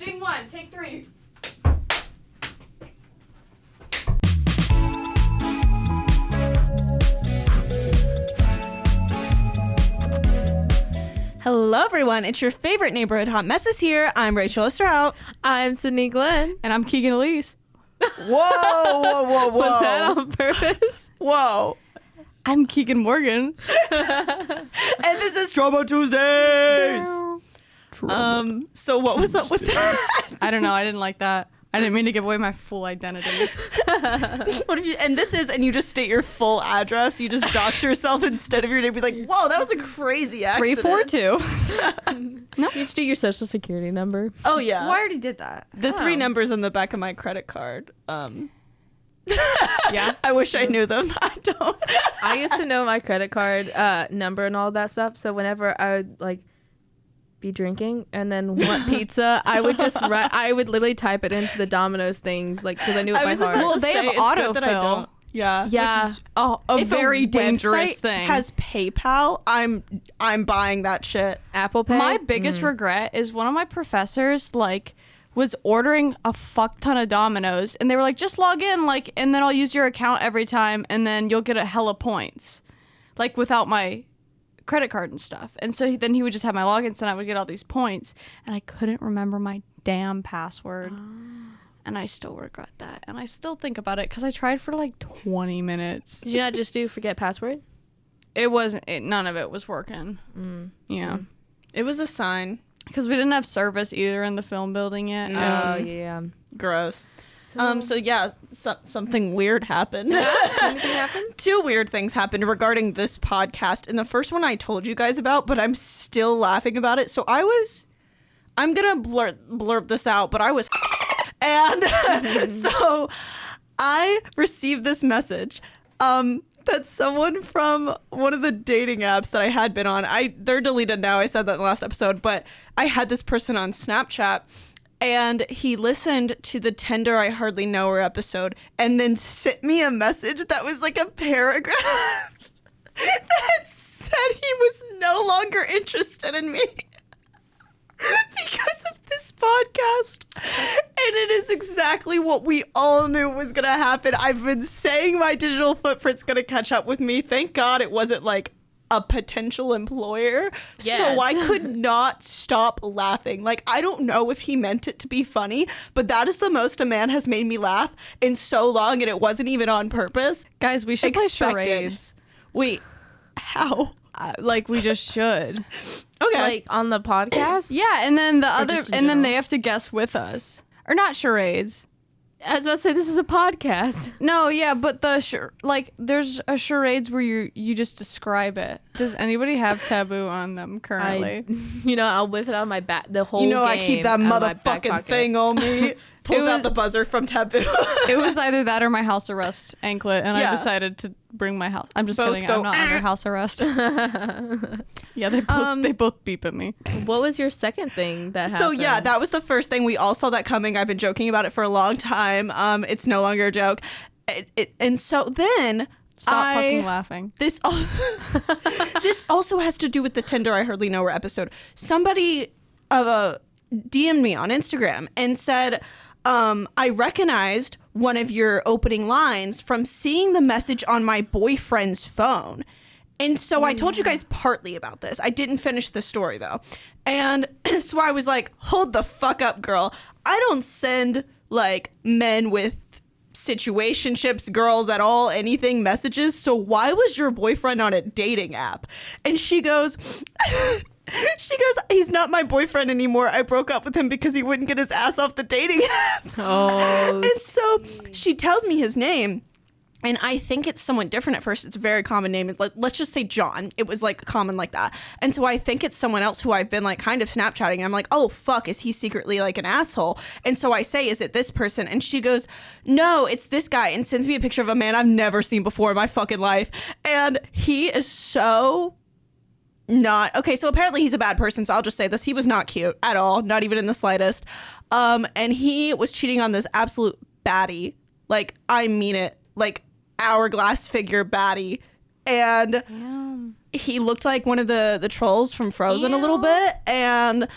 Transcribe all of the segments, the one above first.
Scene one, take 3. Hello, everyone. It's your favorite neighborhood hot messes here. I'm Rachel Strout. I'm Sydney Glenn. And I'm Keagan Elise. Whoa. Was that on purpose? Whoa. I'm Keegan Morgan. And this is Trobo Tuesdays. So what was up with that? I don't know. I didn't like that. I didn't mean to give away my full identity. What if you, and you just state your full address. You just dox yourself instead of your name. Be like, whoa, that was a crazy accident. 342. No. You just do your social security number. Oh, yeah. Well, I already did that. The 3 numbers on the back of my credit card. Yeah. I wish I knew them. I don't. I used to know my credit card number and all that stuff. So whenever I would be drinking and then want pizza, I would just I would literally type it into the Domino's things because I knew it by heart. Well, they have autofill. Yeah. Yeah. Which is a very dangerous thing. Has PayPal, I'm buying that shit. Apple Pay. My biggest regret is one of my professors was ordering a fuck ton of Domino's, and they were like, just log in, and then I'll use your account every time, and then you'll get a hella points, without my credit card and stuff. And so then he would just have my logins, and I would get all these points, and I couldn't remember my damn password. And I still regret that, and I still think about it because I tried for 20 minutes. Did you not just do forget password? It wasn't. None of it was working. Yeah, It was a sign. because we didn't have service either in the film building yet. Oh yeah. Gross. So yeah, something weird happened. Anything happened? 2 weird things happened regarding this podcast. And the first one I told you guys about, but I'm still laughing about it. So I'm going to blurb this out, but I was and so I received this message that someone from one of the dating apps that I had been on, they're deleted now. I said that in the last episode, but I had this person on Snapchat. And he listened to the Tender I Hardly Know Her episode and then sent me a message that was a paragraph that said he was no longer interested in me because of this podcast. And it is exactly what we all knew was going to happen. I've been saying my digital footprint's going to catch up with me. Thank God it wasn't a potential employer. Yes. So I could not stop laughing. I don't know if he meant it to be funny, but that is the most a man has made me laugh in so long, and it wasn't even on purpose. Guys, we should play charades. Wait, how? We just should. Okay. On the podcast? Yeah, and then just in and then general? they have to guess with us, or not charades. I was about to say this is a podcast. No, yeah, but there's a charades where you just describe it. Does anybody have taboo on them currently? I'll whip it out of my back. The whole game. I keep that out of my back motherfucking pocket. thing on me. Pulls out the buzzer from Taboo. It was either that or my house arrest anklet, and Yeah. I decided to bring my house. I'm just Both kidding. go, I'm not under house arrest. Yeah, they both beep at me. What was your second thing that happened? So yeah, that was the first thing. We all saw that coming. I've been joking about it for a long time. It's no longer a joke. And so then Stop fucking laughing. This also has to do with the Tender I Hardly Know Her episode. Somebody DM'd me on Instagram and said, I recognized one of your opening lines from seeing the message on my boyfriend's phone. And so I told you guys partly about this. I didn't finish the story though. And so I was like, hold the fuck up, girl. I don't send men with situationships, girls at all, anything, messages. So why was your boyfriend on a dating app? And she goes, he's not my boyfriend anymore. I broke up with him because he wouldn't get his ass off the dating apps. Oh, And so she tells me his name. And I think it's somewhat different at first. It's a very common name. It's let's just say John. It was common like that. And so I think it's someone else who I've been kind of Snapchatting. And I'm like, oh, fuck, is he secretly an asshole? And so I say, is it this person? And she goes, no, it's this guy, and sends me a picture of a man I've never seen before in my fucking life. And he is so not okay. So apparently he's a bad person. So I'll just say this. He was not cute at all. Not even in the slightest. And he was cheating on this absolute baddie. I mean it. Hourglass figure baddie, and he looked like one of the trolls from Frozen a little bit, and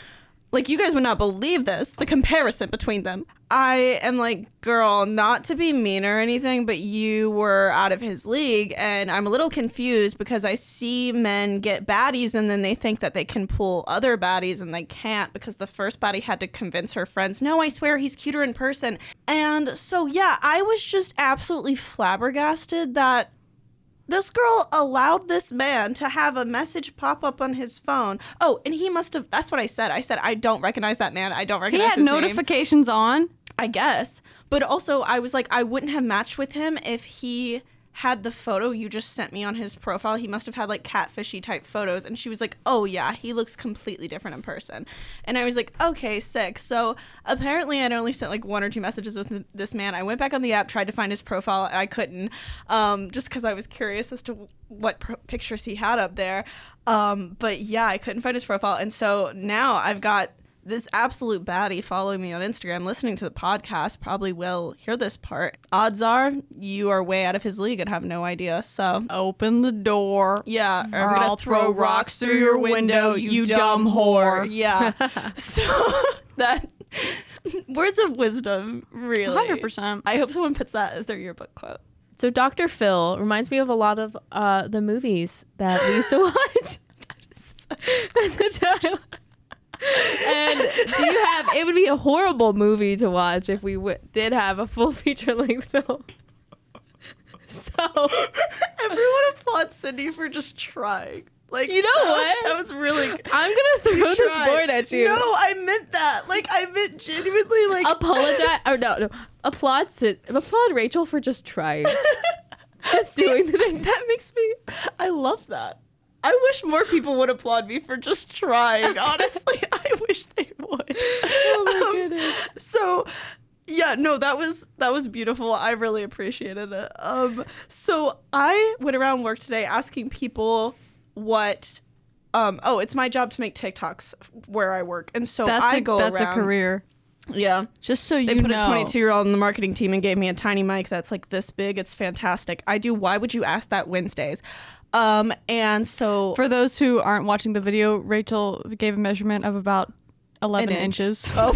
Like, you guys would not believe this, the comparison between them. I am like, girl, not to be mean or anything, but you were out of his league. And I'm a little confused because I see men get baddies and then they think that they can pull other baddies and they can't because the first baddie had to convince her friends, no, I swear he's cuter in person. And so, yeah, I was just absolutely flabbergasted that this girl allowed this man to have a message pop up on his phone. Oh, and he must have, that's what I said. I said, I don't recognize that man. I don't He recognize had his name. notifications on. I guess. But also, I was like, I wouldn't have matched with him if he had the photo you just sent me on his profile. He must have had like catfishy type photos. And she was like, oh yeah, he looks completely different in person. And I was like, okay, sick. So apparently I'd only sent like 1 or 2 messages with this man. I went back on the app, tried to find his profile. I couldn't, just because I was curious as to what pictures he had up there. But yeah, I couldn't find his profile. And so now I've got this absolute baddie following me on Instagram, listening to the podcast, probably will hear this part. Odds are you are way out of his league and have no idea. So Open the door. yeah, Or I'll throw rocks through your window, you dumb whore. Yeah. So that words of wisdom, really. 100%. I hope someone puts that as their yearbook quote. So Dr. Phil reminds me of a lot of the movies that we used to watch as a child. And do you have, it would be a horrible movie to watch if we did have a full feature-length film. So Everyone applauds Cindy for just trying. Like, You know what? That was really I'm gonna throw this tried. board at you. No, I meant that. Like, I meant genuinely, like... Apologize, or no, applaud Rachel for just trying. Just doing the thing. That makes me... I love that. I wish more people would applaud me for just trying. Honestly, I wish they would. Oh my goodness. So, yeah, no, that was beautiful. I really appreciated it. So I went around work today asking people what... it's my job to make TikToks where I work. And so That's I a go that's around... a career. Yeah. Just so They you put know. a 22-year-old in the marketing team and gave me a tiny mic that's like this big. It's fantastic. I do Why Would You Ask That Wednesdays. And so... For those who aren't watching the video, Rachel gave a measurement of about 11 An inch. inches Oh.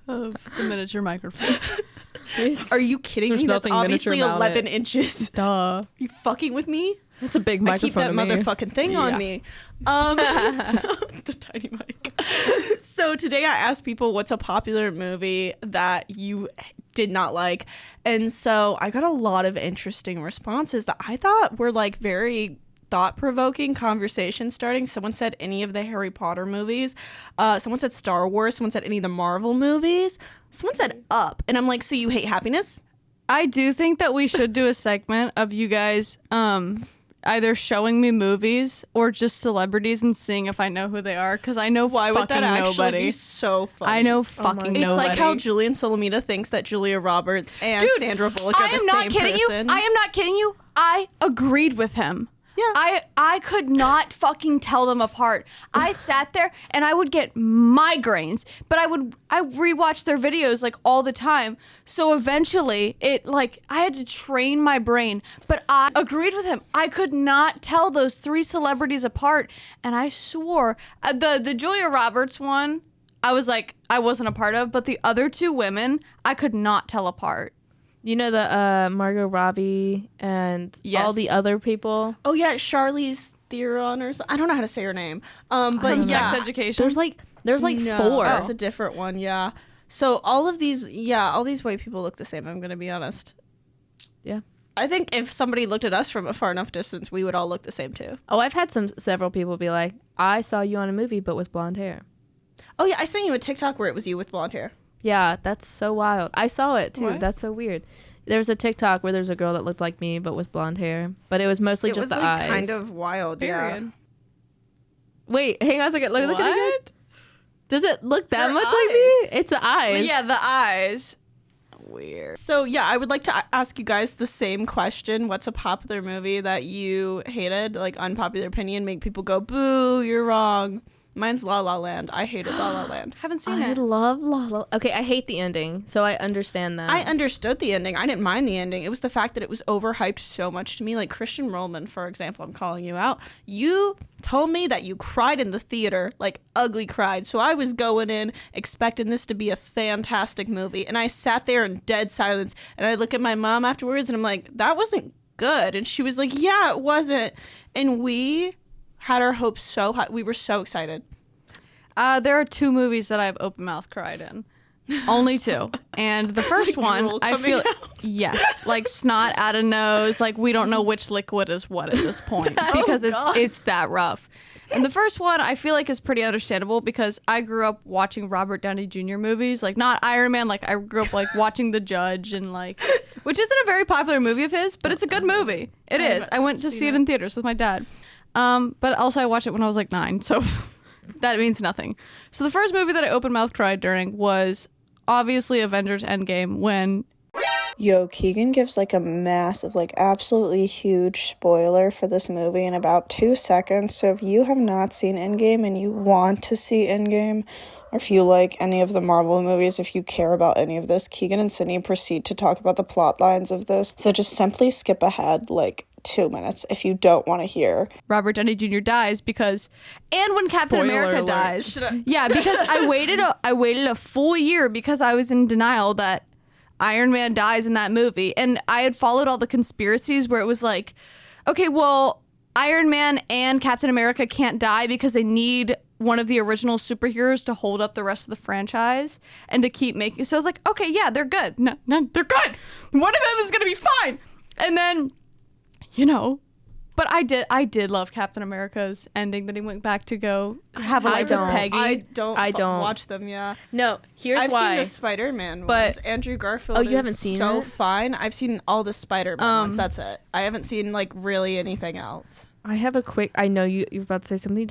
of the miniature microphone. Are you kidding There's me? That's nothing obviously miniature about 11 it. inches. Duh. You fucking with me? It's a big I keep microphone. that to me. motherfucking thing on me. So, the tiny mic. So today I asked people what's a popular movie that you did not like. And so I got a lot of interesting responses that I thought were like very thought-provoking conversation starting. Someone said any of the Harry Potter movies. Someone said Star Wars. Someone said any of the Marvel movies. Someone said Up. And I'm like, so you hate happiness? I do think that we should do a segment of you guys either showing me movies or just celebrities and seeing if I know who they are, because I know Why would fucking that actually nobody. be so funny? I know my fucking God. It's nobody. like how Julian Solomita thinks that Julia Roberts and Dude, Sandra Bullock are I the am same not kidding person. you. I am not kidding you. I agreed with him. Yeah. I could not fucking tell them apart. I sat there and I would get migraines, but I rewatch their videos like all the time. So eventually it like I had to train my brain, but I agreed with him. I could not tell those 3 celebrities apart, and I swore the Julia Roberts one I was like I wasn't a part of, but the other 2 women I could not tell apart. You know the Margot Robbie and Yes. all the other people. Oh yeah, Charlize Theron or something. I don't know how to say her name. But don't know. yeah, Sex Education. There's like No, 4. It's a different one. Yeah. So all these white people look the same. I'm gonna be honest. Yeah. I think if somebody looked at us from a far enough distance, we would all look the same too. Oh, I've had several people be like, I saw you on a movie, but with blonde hair. Oh yeah, I sent you a TikTok where it was you with blonde hair. Yeah, that's so wild. I saw it too. What? That's so weird. There's a TikTok where there's a girl that looked like me, but with blonde hair. But it was mostly It just was the like eyes. kind of wild. Yeah. Period. Wait, hang on a second. Look at it again. What? Does it look that Her much like me? It's the eyes. Yeah, the eyes. Weird. So yeah, I would like to ask you guys the same question. What's a popular movie that you hated? Like unpopular opinion, make people go, boo, you're wrong. Mine's La La Land. I hated La La Land. Haven't seen I it. love La La. Okay, I hate the ending, so I understand that. I understood the ending. I didn't mind the ending. It was the fact that it was overhyped so much to me. Like Christian Roman, for example, I'm calling you out. You told me that you cried in the theater, like ugly cried. So I was going in expecting this to be a fantastic movie. And I sat there in dead silence. And I look at my mom afterwards and I'm like, that wasn't good. And she was like, yeah, it wasn't. And we had our hopes so high. We were so excited. There are 2 movies that I've open mouth cried in. Only 2. And the first Like one, drool I coming feel out? yes, like snot out of nose, like we don't know which liquid is what at this point because God. it's that rough. And the first one I feel like is pretty understandable because I grew up watching Robert Downey Jr. movies, like not Iron Man, like I grew up like watching The Judge and like, which isn't a very popular movie of his, but it's a good movie. It is. I went to see it in theaters with my dad. But also I watched it when I was like 9, so that means nothing. So the first movie that I open mouth cried during was obviously Avengers Endgame when Yo, Keegan gives like a massive, like absolutely huge spoiler for this movie in about 2 seconds. So if you have not seen Endgame and you want to see Endgame, or if you like any of the Marvel movies, if you care about any of this, Keegan and Sydney proceed to talk about the plot lines of this. So just simply skip ahead like 2 minutes if you don't want to hear. Robert Downey Jr. dies because, and when Captain Spoiler America alert. dies. Yeah, because I waited a full year because I was in denial that Iron Man dies in that movie. And I had followed all the conspiracies where it was like, okay, well, Iron Man and Captain America can't die because they need one of the original superheroes to hold up the rest of the franchise and to keep making. So I was like, okay, yeah, they're good. No, they're good. One of them is going to be fine. And then, you know, but I did love Captain America's ending that he went back to go have a life with Peggy. I don't don't. watch them, yeah. No, here's I've why. seen the Spider-Man But- ones. Andrew Garfield Oh, you is haven't seen so it? fine. I've seen all the Spider-Man ones. That's it. I haven't seen, like, really anything else. I have a quick. I know you're about to say something.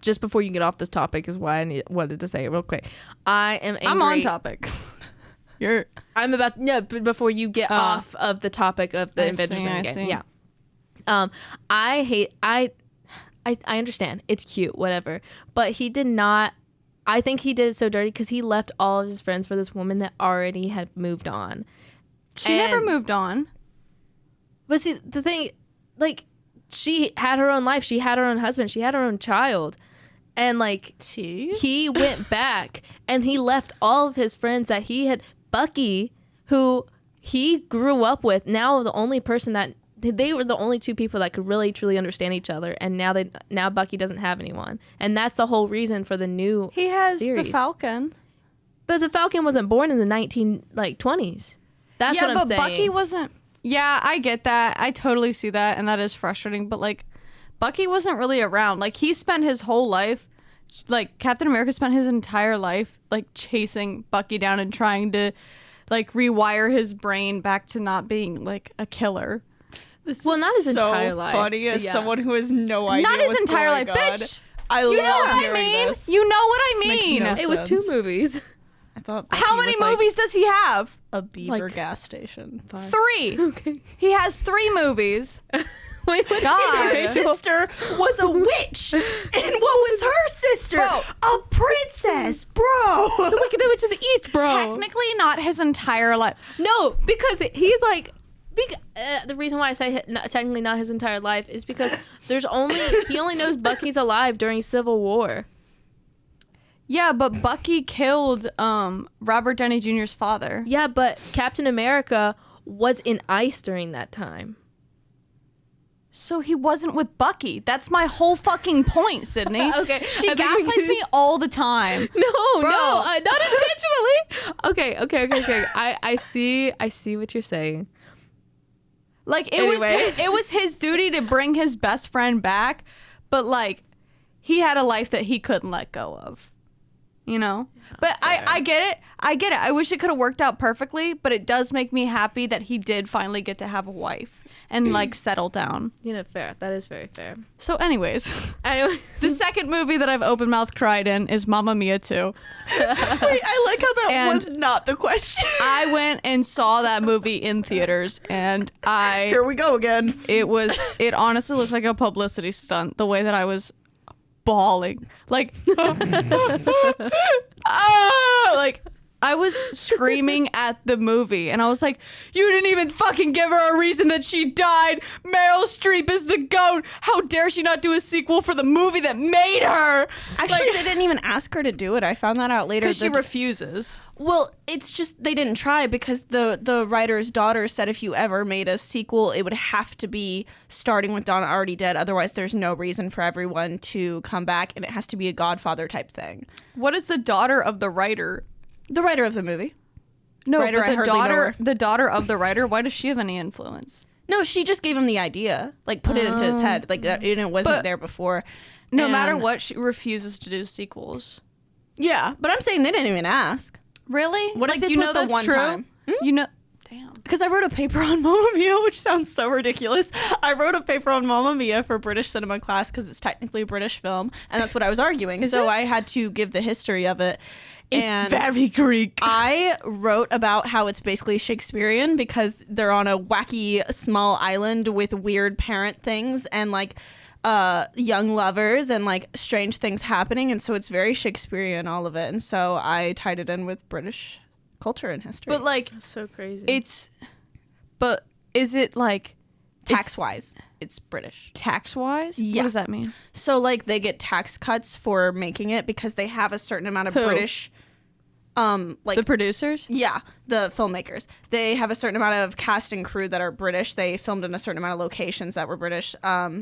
Just before you get off this topic is why wanted to say it real quick. I am angry. I'm on topic. I'm about but before you get off of the topic of the I Avengers see, I Endgame. see. Yeah. I understand. It's cute, whatever. But he did not. I think he did it so dirty because he left all of his friends for this woman that already had moved on. She never moved on. But see, the thing, like, she had her own life. She had her own husband. She had her own child. And, like, he went back and he left all of his friends that he had. Bucky, who he grew up with, now the only person that. They were the only 2 people that could really truly understand each other, and now Bucky doesn't have anyone, and that's the whole reason for the new He has series. the Falcon. But the Falcon wasn't born in the 1920s. That's yeah, what I'm but saying. Bucky wasn't. Yeah, I get that. I totally see that, and that is frustrating. But like, Bucky wasn't really around. Like, he spent his whole life, like Captain America spent his entire life like chasing Bucky down and trying to like rewire his brain back to not being like a killer. This Well, is not his so entire life. funny as Yeah. someone who has no idea Not his what's entire going life, on. bitch. I You know love what I hearing mean? this. You know what I This makes mean? no It was 2 sense. movies. I thought How Bucky many was, like, movies does he have? a beaver Like- gas station. 3. Okay. He has 3 movies. Wait, what God. did you say, Rachel? sister was a witch, and what was her sister? Bro. A princess, bro. The Wicked Witch of the East, bro. Technically, not his entire life. No, because he's like. The reason why I say technically not his entire life is because he only knows Bucky's alive during Civil War. Yeah, but Bucky killed Robert Downey Jr.'s father. Yeah, but Captain America was in ice during that time. So he wasn't with Bucky. That's my whole fucking point, Sydney. Okay, She I think we gaslights can- me all the time. No, Bro. not intentionally. Okay. I see what you're saying. Like it Anyways. was his duty to bring his best friend back, but like he had a life that he couldn't let go of. You know? But I get it. I wish it could have worked out perfectly, but it does make me happy that he did finally get to have a wife and like settle down. You know, fair. That is very fair. So anyways, Anyway, the second movie that I've open mouth cried in is Mamma Mia 2. Wait, I like how that And- was not the question. I went and saw that movie in theaters and Here we go again. it honestly looked like a publicity stunt the way that I was bawling. Like, like I was screaming at the movie, and I was like, you didn't even fucking give her a reason that she died. Meryl Streep is the GOAT. How dare she not do a sequel for the movie that made her? Actually, they didn't even ask her to do it. I found that out later. Because she refuses. Well, it's just they didn't try because the writer's daughter said if you ever made a sequel, it would have to be starting with Donna already dead. Otherwise, there's no reason for everyone to come back, and it has to be a Godfather type thing. What is the daughter of the writer? The writer of the movie. No, Writer, I but hardly know her. the daughter of the writer, why does she have any influence? No, she just gave him the idea, like put it into his head, like that, and it wasn't But there before. No And- matter what, she refuses to do sequels. Yeah, but I'm saying they didn't even ask. Really? What if like, this you was know the that's one true? time? You know, damn. Because I wrote a paper on Mamma Mia, which sounds so ridiculous. I wrote a paper on Mamma Mia for British cinema class because it's technically a British film, and that's what I was arguing. So I had to give the history of it. And very Greek. I wrote about how it's basically Shakespearean because they're on a wacky small island with weird parent things and like young lovers and like strange things happening, and so it's very Shakespearean, all of it. And so I tied it in with British culture and history. But like, That's so crazy. but is it like tax wise, it's British. tax wise? Yeah. What does that mean? So like they get tax cuts for making it because they have a certain amount of Who? British like The producers? yeah, the filmmakers. They have a certain amount of cast and crew that are British. They filmed in a certain amount of locations that were British.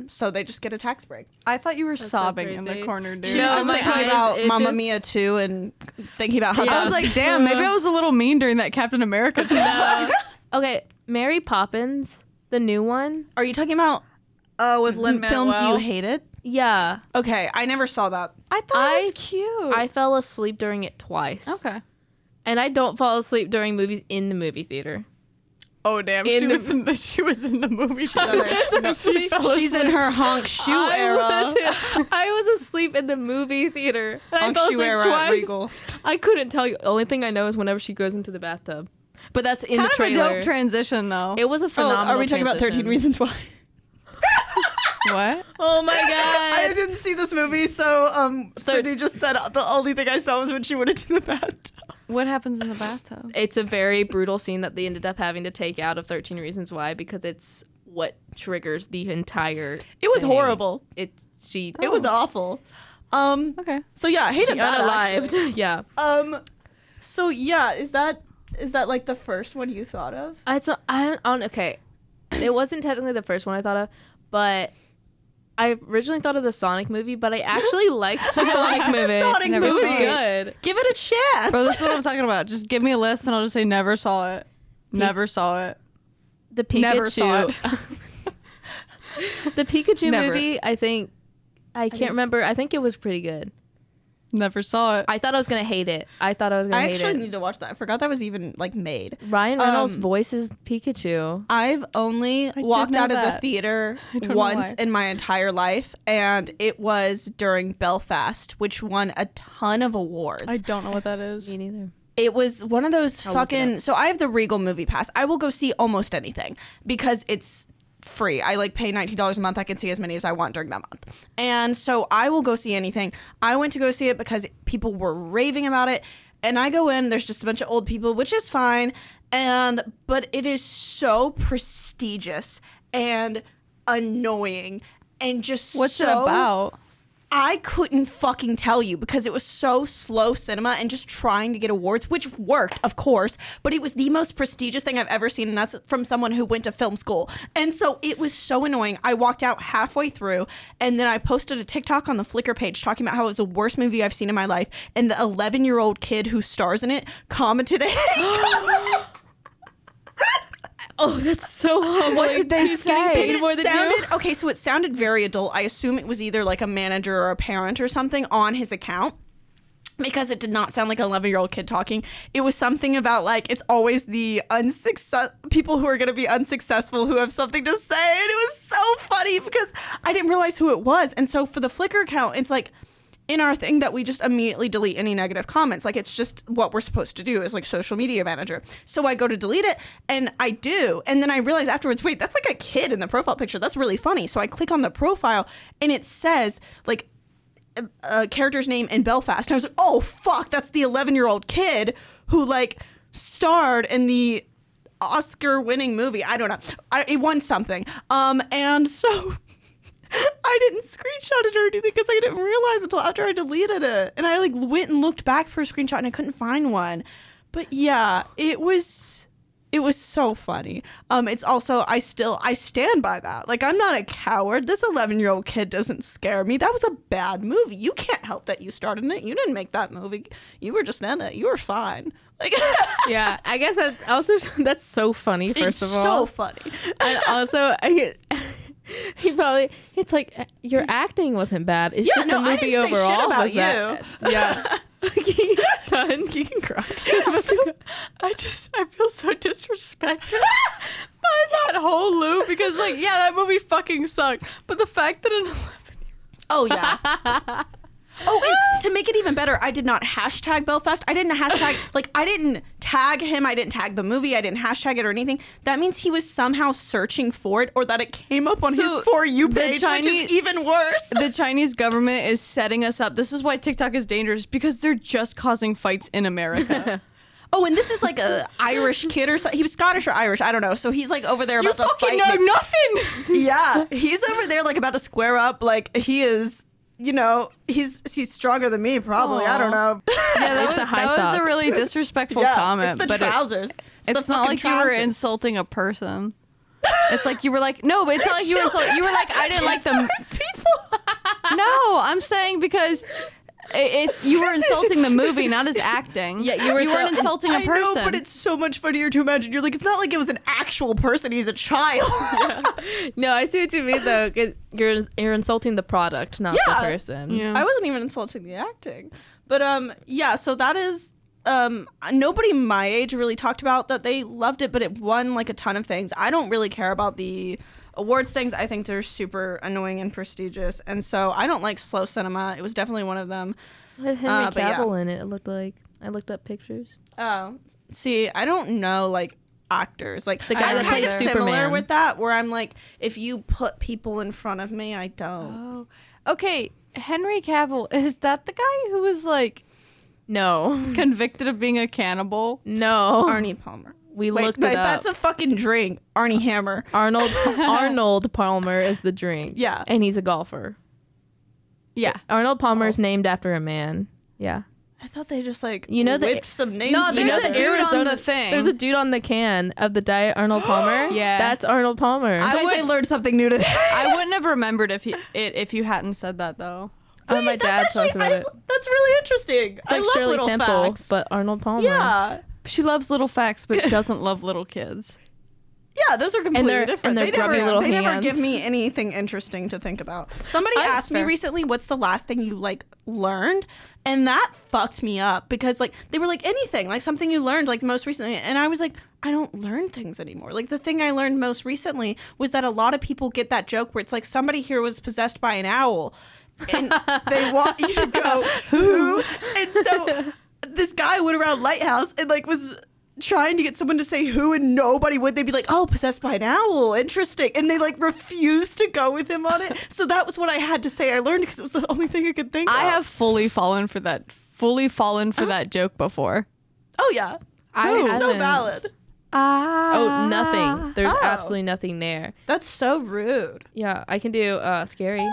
So they just get a tax break. I thought you were so sobbing in the crazy. corner, dude. She No, was just my thinking eyes, about it Mamma just- Mia too and thinking about how I that was like, damn, maybe I was a little mean during that Captain America time. Okay, Mary Poppins, the new one. Are you talking about Oh, with films you hated? Yeah, Okay, I never saw that. I thought it I- was cute. I fell asleep during it twice. okay. And I don't fall asleep during movies in the movie theater. Oh damn, In she the- was in the movie. She fell She's in her honk shoe era. I was asleep in the movie theater. And I Honk fell shoe asleep era at twice. Regal. I couldn't tell you. The only thing I know is whenever she goes into the bathtub. But that's in Kind the of a trailer. dope transition though. It was a phenomenal are we talking about 13 transition. Reasons Why? What? Oh my I god. didn't see this movie, so Sydney just said the only thing I saw was when she went into the bathtub. What happens in the bathtub? It's a very brutal scene that they ended up having to take out of 13 Reasons Why because it's what triggers the entire It was thing. horrible. It It was awful. Okay. So yeah, I hated she that. unalived. Actually. Yeah. So yeah, is that like the first one you thought of? Okay. It wasn't technically the first one I thought of, but I originally thought of the Sonic movie, but I actually liked the Sonic The movie. Sonic It was movie. good. Give it a chance. Bro, this is what I'm talking about. Just give me a list and I'll just say never saw it. Never saw it. The Pikachu. Never saw it. The Pikachu Never. movie, I can't remember. I think it was pretty good. Never saw it. I thought I was gonna hate it. I hate actually it. need to watch that. I forgot that was even like made. Ryan Reynolds voices Pikachu. I've only did walked know out of the that. theater don't know once why. in my entire life, and it was during Belfast, which won a ton of awards. I don't know what that is. Me neither. It was one of those I'll look it fucking. So I have the Regal Movie Pass. I will go see almost anything because it's free. I like pay $19 a month. I can see as many as I want during that month. And so I will go see anything. I went to go see it because people were raving about it. And I go in, there's just a bunch of old people, which is fine. But it is so prestigious and annoying and just What's it so- about? I couldn't fucking tell you because it was so slow cinema and just trying to get awards, which worked, of course, but it was the most prestigious thing I've ever seen, and that's from someone who went to film school. And so it was so annoying. I walked out halfway through, and then I posted a TikTok on the Flickr page talking about how it was the worst movie I've seen in my life, and the 11-year-old kid who stars in it commented it. Oh, that's so humbling. What did they He's getting say? paid And more it than you. sounded okay, so it sounded very adult. I assume it was either like a manager or a parent or something on his account. Because it did not sound like an 11-year-old kid talking. It was something about like it's always the people who are going to be unsuccessful who have something to say, and it was so funny because I didn't realize who it was. And so for the Flickr account, it's like in our thing that we just immediately delete any negative comments. Like it's just what we're supposed to do as like social media manager. So I go to delete it and I do. And then I realize afterwards, wait, that's like a kid in the profile picture. That's really funny. So I click on the profile and it says like a character's name in Belfast. And I was like, oh, fuck, that's the 11-year-old kid who, like, starred in the Oscar-winning movie. I don't know. It won something. And so I didn't screenshot it or anything because I didn't realize until after I deleted it. And I, like, went and looked back for a screenshot and I couldn't find one. But yeah, it was so funny. It's also, I stand by that. Like, I'm not a coward. This 11-year-old kid doesn't scare me. That was a bad movie. You can't help that you starred in it. You didn't make that movie. You were just in it. You were fine. Like, Yeah, I guess that also that's so funny. First of all, so funny. And also, it's like your acting wasn't bad. It's just the I movie didn't say shit overall about was you. bad. Yeah. Keegan's done. Keegan cried. I feel so disrespected by that whole loop because, like, yeah, that movie fucking sucked. But the fact that an 11-year-old. Oh, yeah. Oh, and to make it even better, I did not hashtag Belfast. I didn't tag him. I didn't tag the movie. I didn't hashtag it or anything. That means he was somehow searching for it or that it came up on his For You page, which is even worse. The Chinese government is setting us up. This is why TikTok is dangerous because they're just causing fights in America. Oh, and this is like a Irish kid or something. He was Scottish or Irish. I don't know. So he's like over there You about to fucking fight. know nothing. Yeah. He's over there like about to square up. Like he is, you know, he's stronger than me probably. I don't know. Yeah, It's the high that was a socks. really disrespectful comment. It's the but trousers. It's the not fucking like you were trousers. insulting a person. It's like you were like, no, but it's not like you were insulting. You were like, I didn't like them. people. No, I'm saying because it's you were insulting the movie, not his acting. Yeah, you weren't insulting a I person. know, but it's so much funnier to imagine. You're like, it's not like it was an actual person. He's a child. No, I see what you mean though. 'Cause you're insulting the product, not the person. Yeah. I wasn't even insulting the acting. But yeah, so that is nobody my age really talked about that they loved it, but it won like a ton of things. I don't really care about the awards things. I think they're super annoying and prestigious, and so I don't like slow cinema. It was definitely one of them. It had Henry but yeah. Cavill in it. It looked like I looked up pictures. Oh, see, I don't know like actors. Like The guy I'm that kind played of similar Superman. with that, where I'm like, if you put people in front of me, I don't. Oh, okay. Henry Cavill, is that the guy who was like No, convicted of being a cannibal? no. Arnie Palmer. We Wait, looked it up. that's a fucking drink. Arnie Hammer. Arnold Palmer is the drink. Yeah. And he's a golfer. Yeah. Arnold Palmer is named after a man. Yeah. I thought they just like You know the- whipped some names. No, there's together. a dude on the thing. There's a dude on the can of the Diet Arnold Palmer. Yeah. That's Arnold Palmer. Guys, I learned something new today. I wouldn't have remembered if you hadn't said that though. Oh, my Wait, dad that's talked about it. That's really interesting. It's like I love Shirley little Temple, facts. but Arnold Palmer. Yeah. She loves little facts, but doesn't love little kids. Yeah, those are completely they're- different. and they're they grubby never, little they never hands. give me anything interesting to think about. Somebody asked me fair. recently, what's the last thing you like learned? And that fucked me up because like they were like anything, like something you learned like most recently. And I was like, I don't learn things anymore. Like the thing I learned most recently was that a lot of people get that joke where it's like somebody here was possessed by an owl and they want you to go, who? And so this guy went around Lighthouse and like was trying to get someone to say who and nobody would. They'd be like, oh, possessed by an owl, interesting, and they like refused to go with him on it. So that was what I had to say I learned because it was the only thing I could think of. I have fully fallen for that joke before. Oh yeah, I it's so haven't. valid. Oh, nothing. There's Oh. absolutely nothing there. That's so rude. Yeah, I can do scary.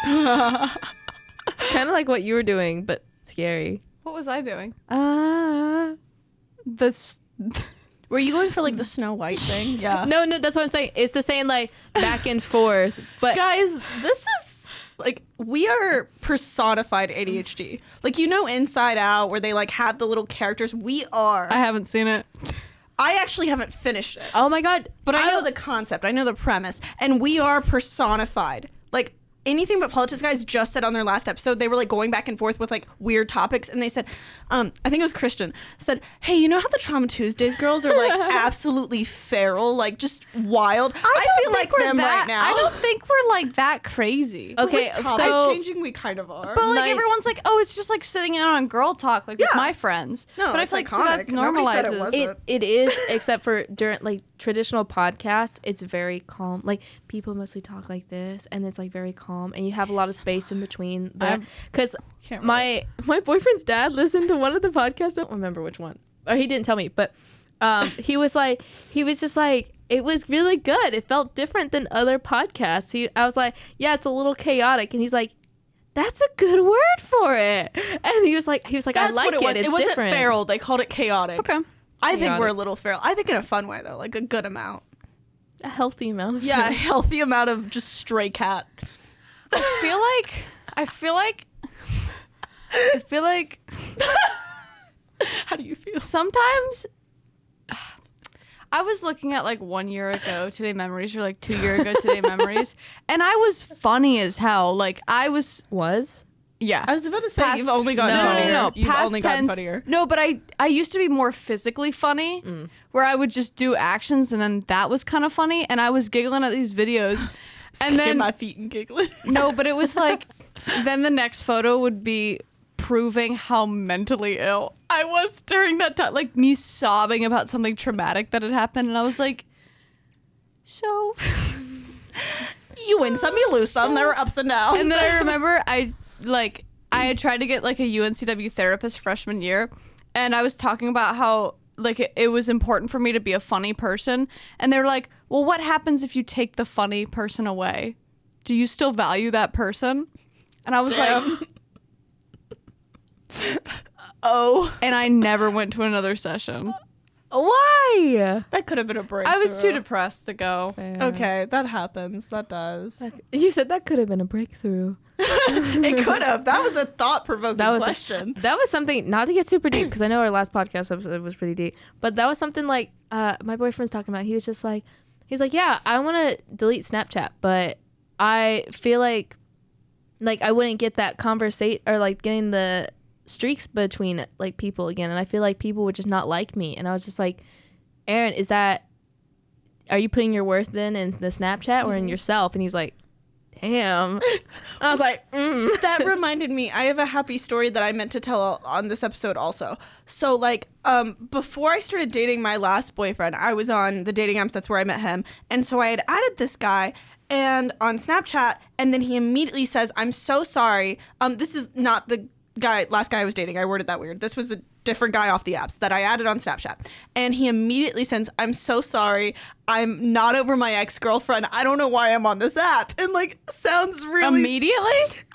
Kind of like what you were doing, but scary. What was I doing? This. Were you going for like the Snow White thing? Yeah. No, that's what I'm saying. It's the same like back and forth, but Guys, this is like we are personified ADHD. Like you know Inside Out where they like have the little characters. We are. I haven't seen it. I actually haven't finished it. oh my god! But I know the concept. I know the premise. And we are personified. Like anything but politics guys just said on their last episode, they were like going back and forth with like weird topics. And they said, I think it was Christian, said, hey, you know how the Trauma Tuesdays girls are like absolutely feral, like just wild? I feel like them right now. I don't think we're like that crazy. Okay, With topic so changing, we kind of are. But like Night- everyone's like, oh, it's just like sitting out on girl talk, like with Yeah. my friends. No, but I it's feel like so iconic. that Nobody said it normalizes. wasn't. it is, except for during like traditional podcasts, it's very calm. Like people mostly talk like this, and it's like very calm. calm and you have a lot of space in between. Because Can't my boyfriend's dad listened to one of the podcasts. I don't remember which one. Or he didn't tell me, but he was just like, it was really good. It felt different than other podcasts. I was like, yeah, it's a little chaotic. And he's like, that's a good word for it. And he was like, That's I like what it was. it. It's It wasn't different. feral. They called it chaotic. Okay. I think Chaotic. we're a little feral. I think in a fun way though, like a good amount. A healthy amount of Yeah, a healthy amount of just stray cat. I feel like How do you feel? sometimes I was looking at like 1 year ago Today Memories or like 2 year ago Today Memories, and I was funny as hell. Like I was, yeah. I was about to say Past- you've only gotten No, funnier. No. You've Past only gotten tense. funnier. No, but I used to be more physically funny, where I would just do actions, and then that was kind of funny, and I was giggling at these videos, and Kicking then my feet and giggling. no, but it was like, then the next photo would be proving how mentally ill I was during that time, like me sobbing about something traumatic that had happened, and I was like, so. You win some, you lose some. There were ups and downs. And then I remember I had tried to get like a UNCW therapist freshman year, and I was talking about how like it was important for me to be a funny person, and they were like, well, what happens if you take the funny person away? Do you still value that person? And I was like, oh, and I never went to another session. Why? that could have been a breakthrough. I was too depressed to go. Okay, that happens. That does. You said that could have been a breakthrough. It could have. That was a thought-provoking That was question. That was something, not to get super deep, because I know our last podcast episode was pretty deep, but that was something like my boyfriend's talking about. He was just like, yeah, I want to delete Snapchat, but I feel like I wouldn't get that conversation or like getting the streaks between like people again, and I feel like people would just not like me. And I was just like, Aaron, are you putting your worth then in the Snapchat or in yourself? And he was like, damn. I was like, That reminded me, I have a happy story that I meant to tell on this episode also. So like before I started dating my last boyfriend, I was on the dating apps. That's where I met him. And so I had added this guy and on Snapchat, and then he immediately says, I'm so sorry. This is not the last guy I was dating. I worded that weird. This was a different guy off the apps that I added on Snapchat. And he immediately sends, I'm so sorry. I'm not over my ex-girlfriend. I don't know why I'm on this app. And like sounds really Immediately? like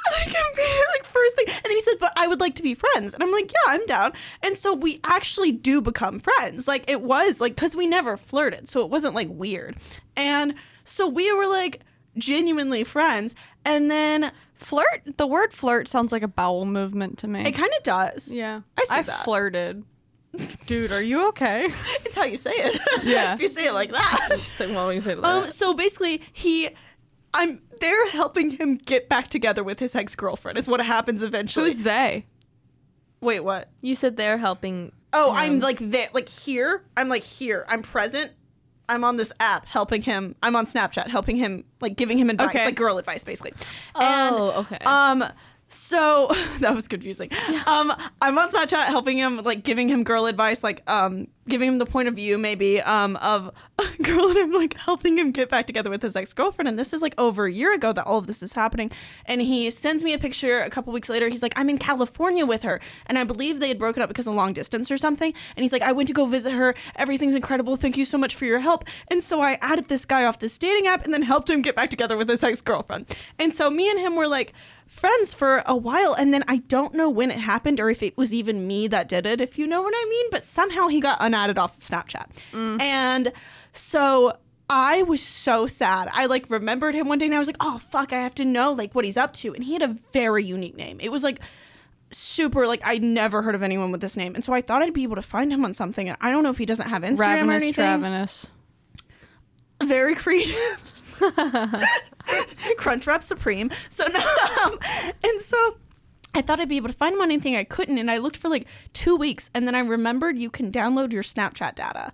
first thing. And then he said, but I would like to be friends. And I'm like, yeah, I'm down. And so we actually do become friends. Like it was like, cause we never flirted. So it wasn't like weird. And so we were like genuinely friends. And then The word flirt sounds like a bowel movement to me. it kind of does. Yeah. I see that. flirted. Dude, are you okay? It's how you say it. Yeah. If you say it like that. it's like, well, you say that. So basically I'm there helping him get back together with his ex-girlfriend is what happens eventually. Who's they? Wait, what? You said they're helping. Oh, I'm like there, like here. I'm like here. I'm present. I'm on this app helping him. I'm on Snapchat helping him, like giving him advice, Okay. like girl advice, basically. Oh, okay. So that was confusing. I'm on Snapchat helping him, like giving him girl advice, like giving him the point of view maybe of a girl, and I'm like helping him get back together with his ex-girlfriend. And this is like over a year ago that all of this is happening. And he sends me a picture a couple weeks later. He's like, I'm in California with her. And I believe they had broken up because of long distance or something. And he's like, I went to go visit her. Everything's incredible. Thank you so much for your help. And so I added this guy off this dating app and then helped him get back together with his ex-girlfriend. And so me and him were like friends for a while, and then I don't know when it happened or if it was even me that did it, if you know what I mean, but somehow he got unadded off of Snapchat. And so I was so sad. I like remembered him one day and I was like, oh fuck, I have to know like what he's up to. And he had a very unique name. It was like super, like I'd never heard of anyone with this name. And so I thought I'd be able to find him on something. And I don't know if he doesn't have Instagram or anything. Ravenous. Very creative. Crunchwrap Supreme. So no, and so I thought I'd be able to find him on anything. I couldn't, and I looked for like 2 weeks, and then I remembered you can download your Snapchat data,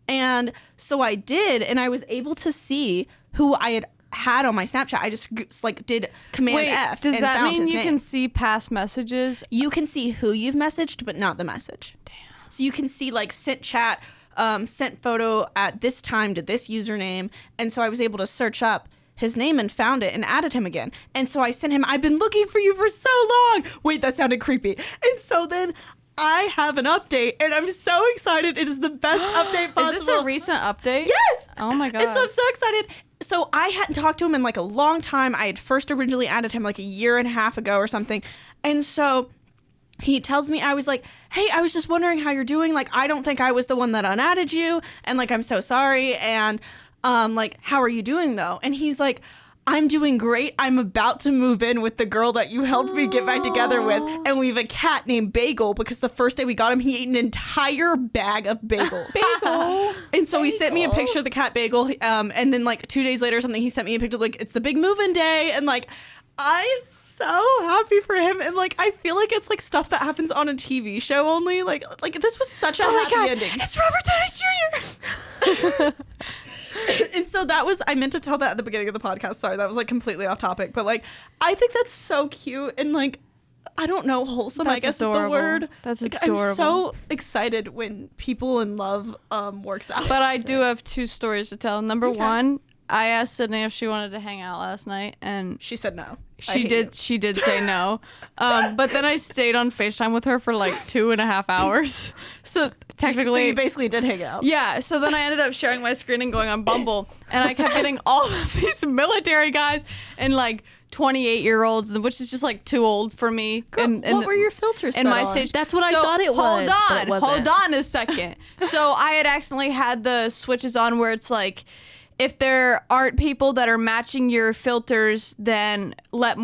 and so I did, and I was able to see who I had on my Snapchat. I just like did Command F. Does and that found mean his you name. can see past messages? You can see who you've messaged, but not the message. Damn. So you can see like sent chat, sent photo at this time to this username. And so I was able to search up his name and found it and added him again. And so I sent him, I've been looking for you for so long. Wait, that sounded creepy. And so then I have an update and I'm so excited. It is the best update possible. Is this a recent update? Yes. Oh my God. And so I'm so excited. So I hadn't talked to him in like a long time. I had first originally added him like a year and a half ago or something. And so he tells me, I was like, hey, I was just wondering how you're doing. Like, I don't think I was the one that unadded you. And like, I'm so sorry. And like, how are you doing though? And he's like, I'm doing great. I'm about to move in with the girl that you helped me get back together with. And we have a cat named Bagel because the first day we got him, he ate an entire bag of bagels. Bagel. And so he sent me a picture of the cat Bagel. And then like 2 days later or something, he sent me a picture like, it's the big move-in day. And like, I'm so happy for him. And like, I feel like it's like stuff that happens on a TV show only. Like this was such a happy ending. It's Robert Downey Jr. And so that was, I meant to tell that at the beginning of the podcast. Sorry, that was like completely off topic. But like, I think that's so cute and like, I don't know, wholesome, I guess adorable. is the word. That's like, adorable. I'm so excited when people in love works out. But I do have 2 stories to tell. Number one, I asked Sydney if she wanted to hang out last night, and she said no. She did say no. But then I stayed on FaceTime with her for like 2.5 hours. So technically, so you basically did hang out. Yeah. So then I ended up sharing my screen and going on Bumble, and I kept getting all of these military guys and like 28-year-olds, which is just like too old for me. Girl, and what were your filters in set my on? stage? That's what I thought it was, but it wasn't. Hold on a second. So I had accidentally had the switches on where it's like, if there aren't people that are matching your filters, then let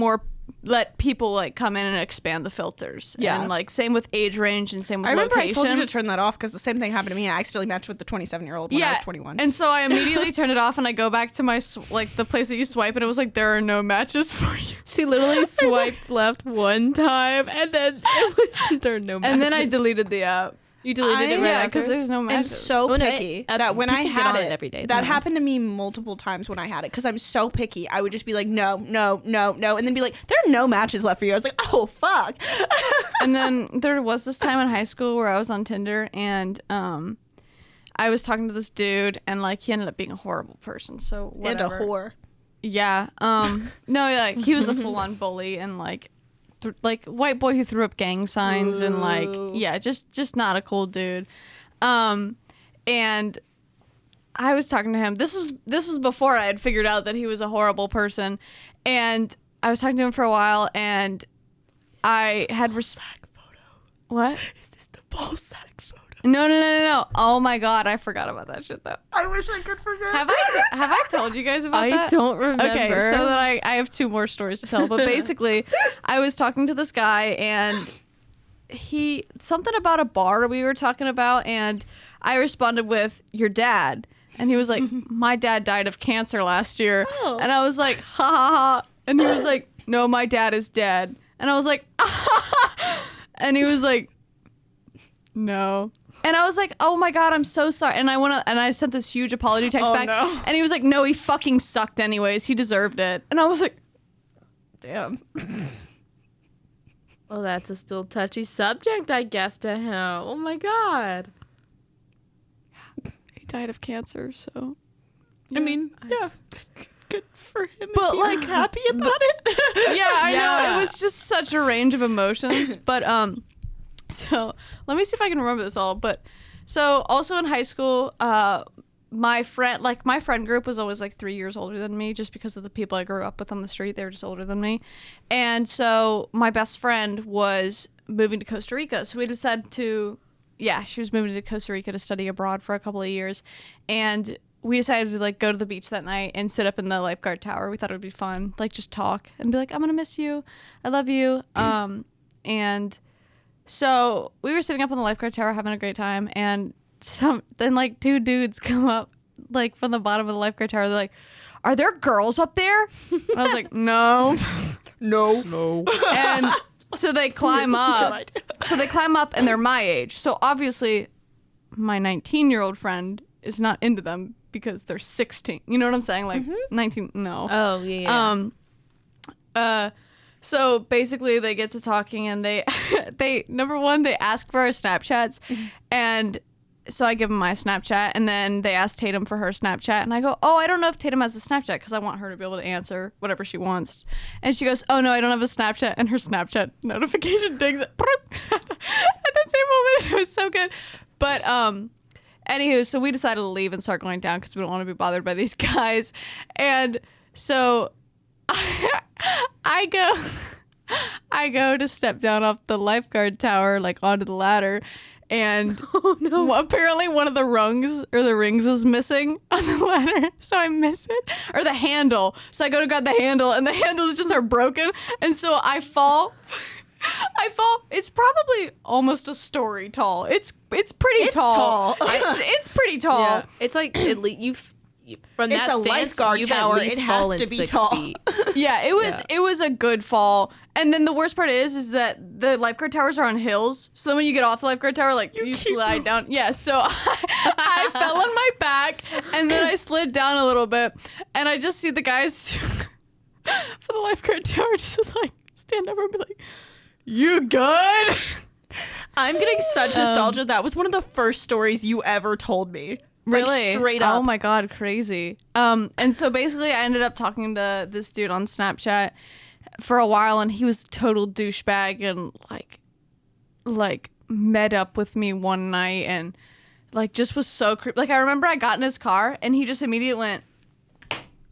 people like come in and expand the filters. Yeah. And like same with age range and same with I remember location. I told you to turn that off because the same thing happened to me. I accidentally matched with the 27-year-old when I was 21. And so I immediately turned it off and I go back to my the place that you swipe and it was like, there are no matches for you. She literally swiped left one time and then it was there are no matches. And then I deleted the app. You deleted it right Yeah, after? because there's no I'm matches. so Oh, no, picky that when I people get had on it, every day. that No. happened to me multiple times when I had it because I'm so picky. I would just be like, no, and then be like, there are no matches left for you. I was like, oh, fuck. And then there was this time in high school where I was on Tinder and I was talking to this dude and like he ended up being a horrible person. So whatever. And a whore. Yeah. No, like he was a full-on bully and like white boy who threw up gang signs and like yeah, just not a cool dude. And I was talking to him. This was before I had figured out that he was a horrible person, and I was talking to him for a while, and I had sack photo. What? Is this the ball sack photo? No. Oh my God, I forgot about that shit though. I wish I could forget. Have I told you guys about that? I don't remember. Okay, so then I have 2 more stories to tell. But basically, I was talking to this guy and something about a bar we were talking about, and I responded with, your dad. And he was like, my dad died of cancer last year. Oh. And I was like, ha ha ha. And he was like, no, my dad is dead. And I was like, ah, ha, ha. And he was like, no. And I was like, oh my God, I'm so sorry. And I sent this huge apology text back. No. And he was like, no, he fucking sucked anyways. He deserved it. And I was like, Damn. Well, that's a still touchy subject, I guess, to him. Oh my God. he died of cancer, so. I mean, yeah. Good for him. But, If he like, was happy about it. Yeah, I know. Yeah. It was just such a range of emotions. But, so let me see if I can remember this all. But, so also in high school, my friend group was always like 3 years older than me just because of the people I grew up with on the street. They were just older than me. And so my best friend was moving to Costa Rica. So we decided she was moving to Costa Rica to study abroad for a couple of years. And we decided to like go to the beach that night and sit up in the lifeguard tower. We thought it would be fun, like just talk and be like, I'm going to miss you. I love you. And so we were sitting up in the lifeguard tower having a great time. And then like 2 dudes come up like from the bottom of the lifeguard tower. They're like, are there girls up there? And I was like, no. No. And so they climb up. So they climb up and they're my age. So obviously my 19-year-old friend is not into them because they're 16. You know what I'm saying? Like 19, no. Oh, yeah. So basically they get to talking and they number one, they ask for our Snapchats and so I give him my Snapchat, and then they ask Tatum for her Snapchat, and I go, oh, I don't know if Tatum has a Snapchat because I want her to be able to answer whatever she wants. And she goes, oh no, I don't have a Snapchat, and her Snapchat notification dings at that same moment. It was so good. But anywho, so we decided to leave and start going down because we don't want to be bothered by these guys. And so I go to step down off the lifeguard tower, like onto the ladder, and apparently one of the rungs or the rings was missing on the ladder, so I miss it, or the handle. So I go to grab the handle, and the handles just are broken, and so I fall. It's probably almost a story tall. It's pretty tall. It's pretty tall. Yeah. It's like from It's that a stance, lifeguard you've tower. At least It has fallen to be 6 tall. feet. Yeah, it was a good fall. And then the worst part is that the lifeguard towers are on hills. So then when you get off the lifeguard tower, like you slide down. Yeah, so I fell on my back, and then I slid down a little bit, and I just see the guys for the lifeguard tower just like stand up and be like, "You good?" I'm getting such nostalgia. That was one of the first stories you ever told me. Really? Like, straight up. Oh my god, crazy. And so basically I ended up talking to this dude on Snapchat for a while, and he was total douchebag and like met up with me one night and like just was so creepy. Like I remember I got in his car and he just immediately went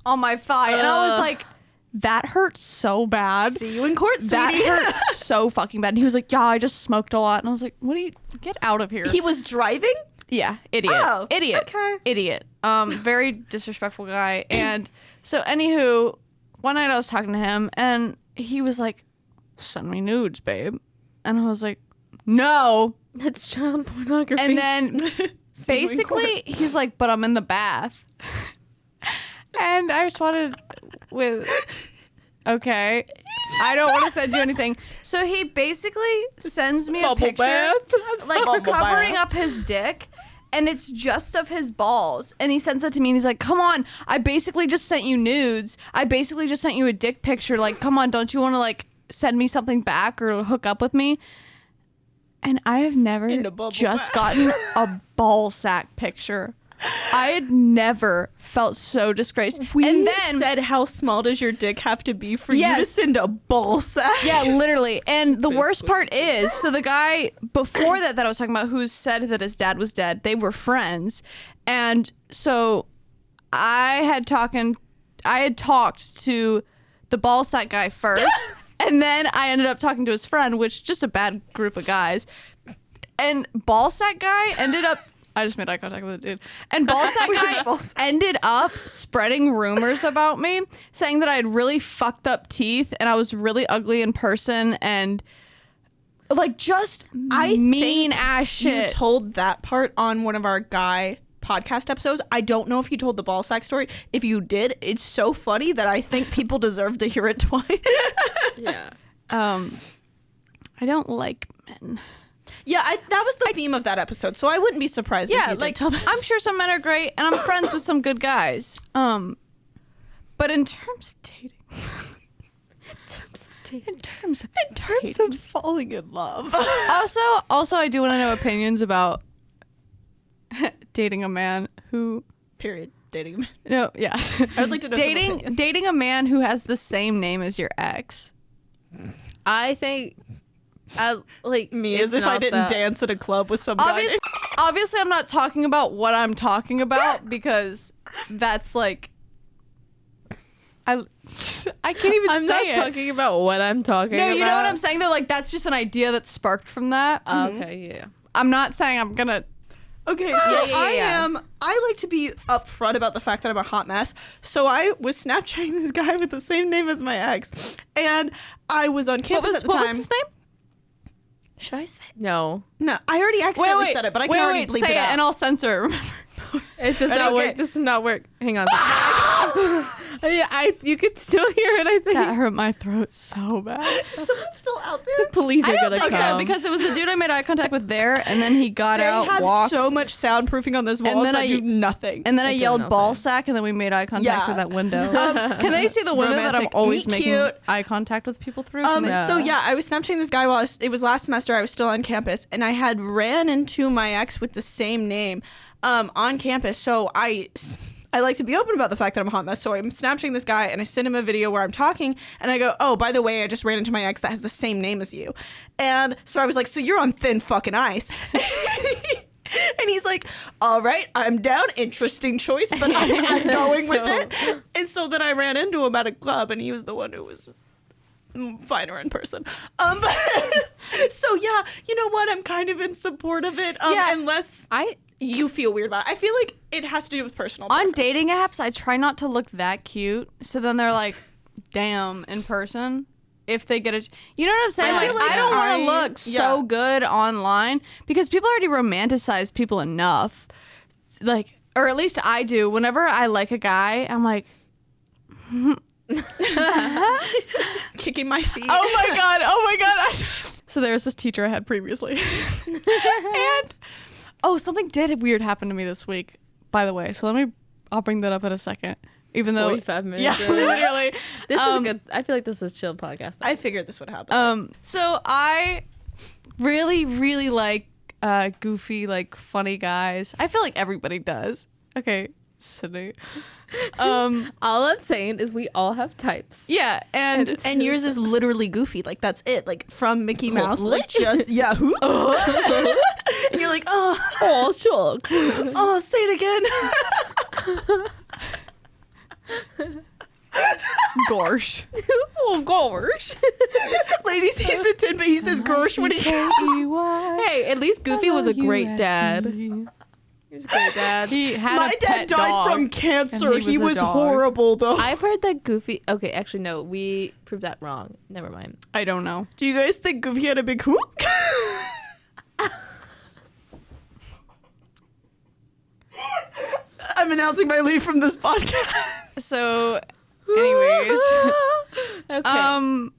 on my thigh, and I was like, that hurt so bad. See you in court, sweetie. That hurt so fucking bad. And he was like, yeah, I just smoked a lot. And I was like, what do you get out of here? He was driving? Yeah, idiot. Oh, idiot. okay. Idiot. Very disrespectful guy. And so anywho, one night I was talking to him and he was like, send me nudes, babe. And I was like, no. That's child pornography. And then basically he's like, but I'm in the bath. And I responded with, okay, I don't want to send you anything. So he basically sends me a picture, like covering up his dick, and it's just of his balls. And he sends that to me, and he's like, come on, I basically just sent you nudes. I basically just sent you a dick picture. Like, come on, don't you want to like send me something back or hook up with me? And I have never just gotten a ball sack picture. I had never felt so disgraced. We and then said, how small does your dick have to be for you to send a ball sack? Yeah, literally. And the worst part is, so the guy before that I was talking about, who said that his dad was dead, they were friends. And so I had talked to the ball sack guy first, and then I ended up talking to his friend, which just a bad group of guys. And ball sack guy ended up, I just made eye contact with the dude. And ballsack guy ended up spreading rumors about me, saying that I had really fucked up teeth and I was really ugly in person and like just mean ass shit. You told that part on one of our guy podcast episodes. I don't know if you told the ballsack story. If you did, it's so funny that I think people deserve to hear it twice. Yeah. I don't like men. Yeah, that was the theme of that episode, so I wouldn't be surprised if you did tell that. I'm sure some men are great, and I'm friends with some good guys. But in terms of dating, in terms of falling in love. also, I do want to know opinions about dating a man who. Period. Dating a man. No, yeah. I would like to know dating a man who has the same name as your ex. I think. Me, as if I didn't dance at a club with some guy. Obviously, I'm not talking about what I'm talking about because that's like I can't even I'm say not talking about what I'm talking about. No, you know what I'm saying though? Like that's just an idea that sparked from that. Okay, yeah. I'm not saying I'm gonna. Okay, so I like to be upfront about the fact that I'm a hot mess. So I was Snapchatting this guy with the same name as my ex, and I was on campus at the time. What was his name? Should I say? No. No, I already accidentally said it, but I can already bleep say it out. And I'll censor. It does not work. This does not work. Hang on. Yeah, you could still hear it, I think. That hurt my throat so bad. Someone's still out there. The police are I don't gonna think come. so because it was the dude I made eye contact with there, and then he got They out, have walked, so much soundproofing on those walls then that I- do nothing. and then I It did yelled ball nothing. sack, and then we made eye contact Yeah. through that window. Can they see the window that I'm romantic, always meet making cute. eye contact with people through? Can they- Yeah. So yeah, I was Snapchatting this guy while it was last semester. I was still on campus, and I had ran into my ex with the same name on campus. So I like to be open about the fact that I'm a hot mess. So I'm Snapchatting this guy, and I send him a video where I'm talking, and I go, "Oh, by the way, I just ran into my ex that has the same name as you." And so I was like, "So you're on thin fucking ice." And he's like, "All right, I'm down. Interesting choice, but I'm going with it." And so then I ran into him at a club, and he was the one who was finer in person. So yeah, you know what? I'm kind of in support of it. Yeah. Unless you feel weird about it. I feel like it has to do with personal On preference. dating apps, I try not to look that cute. So then they're like, damn, in person. If they get you know what I'm saying? I feel like I don't want I- to look so yeah. good online because people already romanticize people enough. Like, or at least I do. Whenever I like a guy, I'm like, Kicking my feet. oh my god. So there was this teacher I had previously, and something did weird happen to me this week. By the way, so I'll bring that up in a second. Even though 45 minutes. yeah, really. literally. This is a good. I feel like this is a chill podcast. I figured this would happen. So I really, really like goofy, like funny guys. I feel like everybody does. Okay, Sydney. All I'm saying is we all have types. Yeah, and And yours is literally Goofy. Like, that's it. Like, from Mickey Mouse. what? Like, just, yeah. Who? And you're like, oh, Oh, shucks. oh, say it again. Gorsh. Oh, gosh. Ladies, he's a 10, but he says Gersh when he Hey, at least Goofy was a great dad. He was a great dad. He had My a dad pet died dog. from cancer. and he He was was a dog. horrible, though. I've heard that Goofy. Okay, actually, no. We proved that wrong. Never mind. I don't know. Do you guys think Goofy had a big hook? I'm announcing my leave from this podcast. So, anyways, Okay.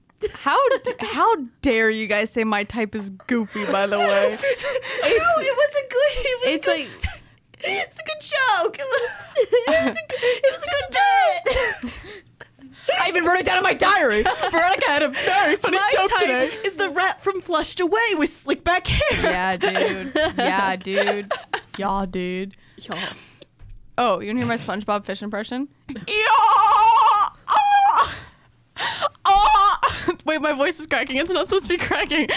how dare you guys say my type is goofy? By the way, It was a good. It's like. It was a good joke. It was a good bit. I even wrote it down in my diary. Veronica had a very funny My joke type today. is the rat from Flushed Away with slick back hair. Yeah, dude. Yeah, dude. Yeah, dude. Oh, you want to hear my SpongeBob fish impression? Yeah. Wait, my voice is cracking. It's not supposed to be cracking.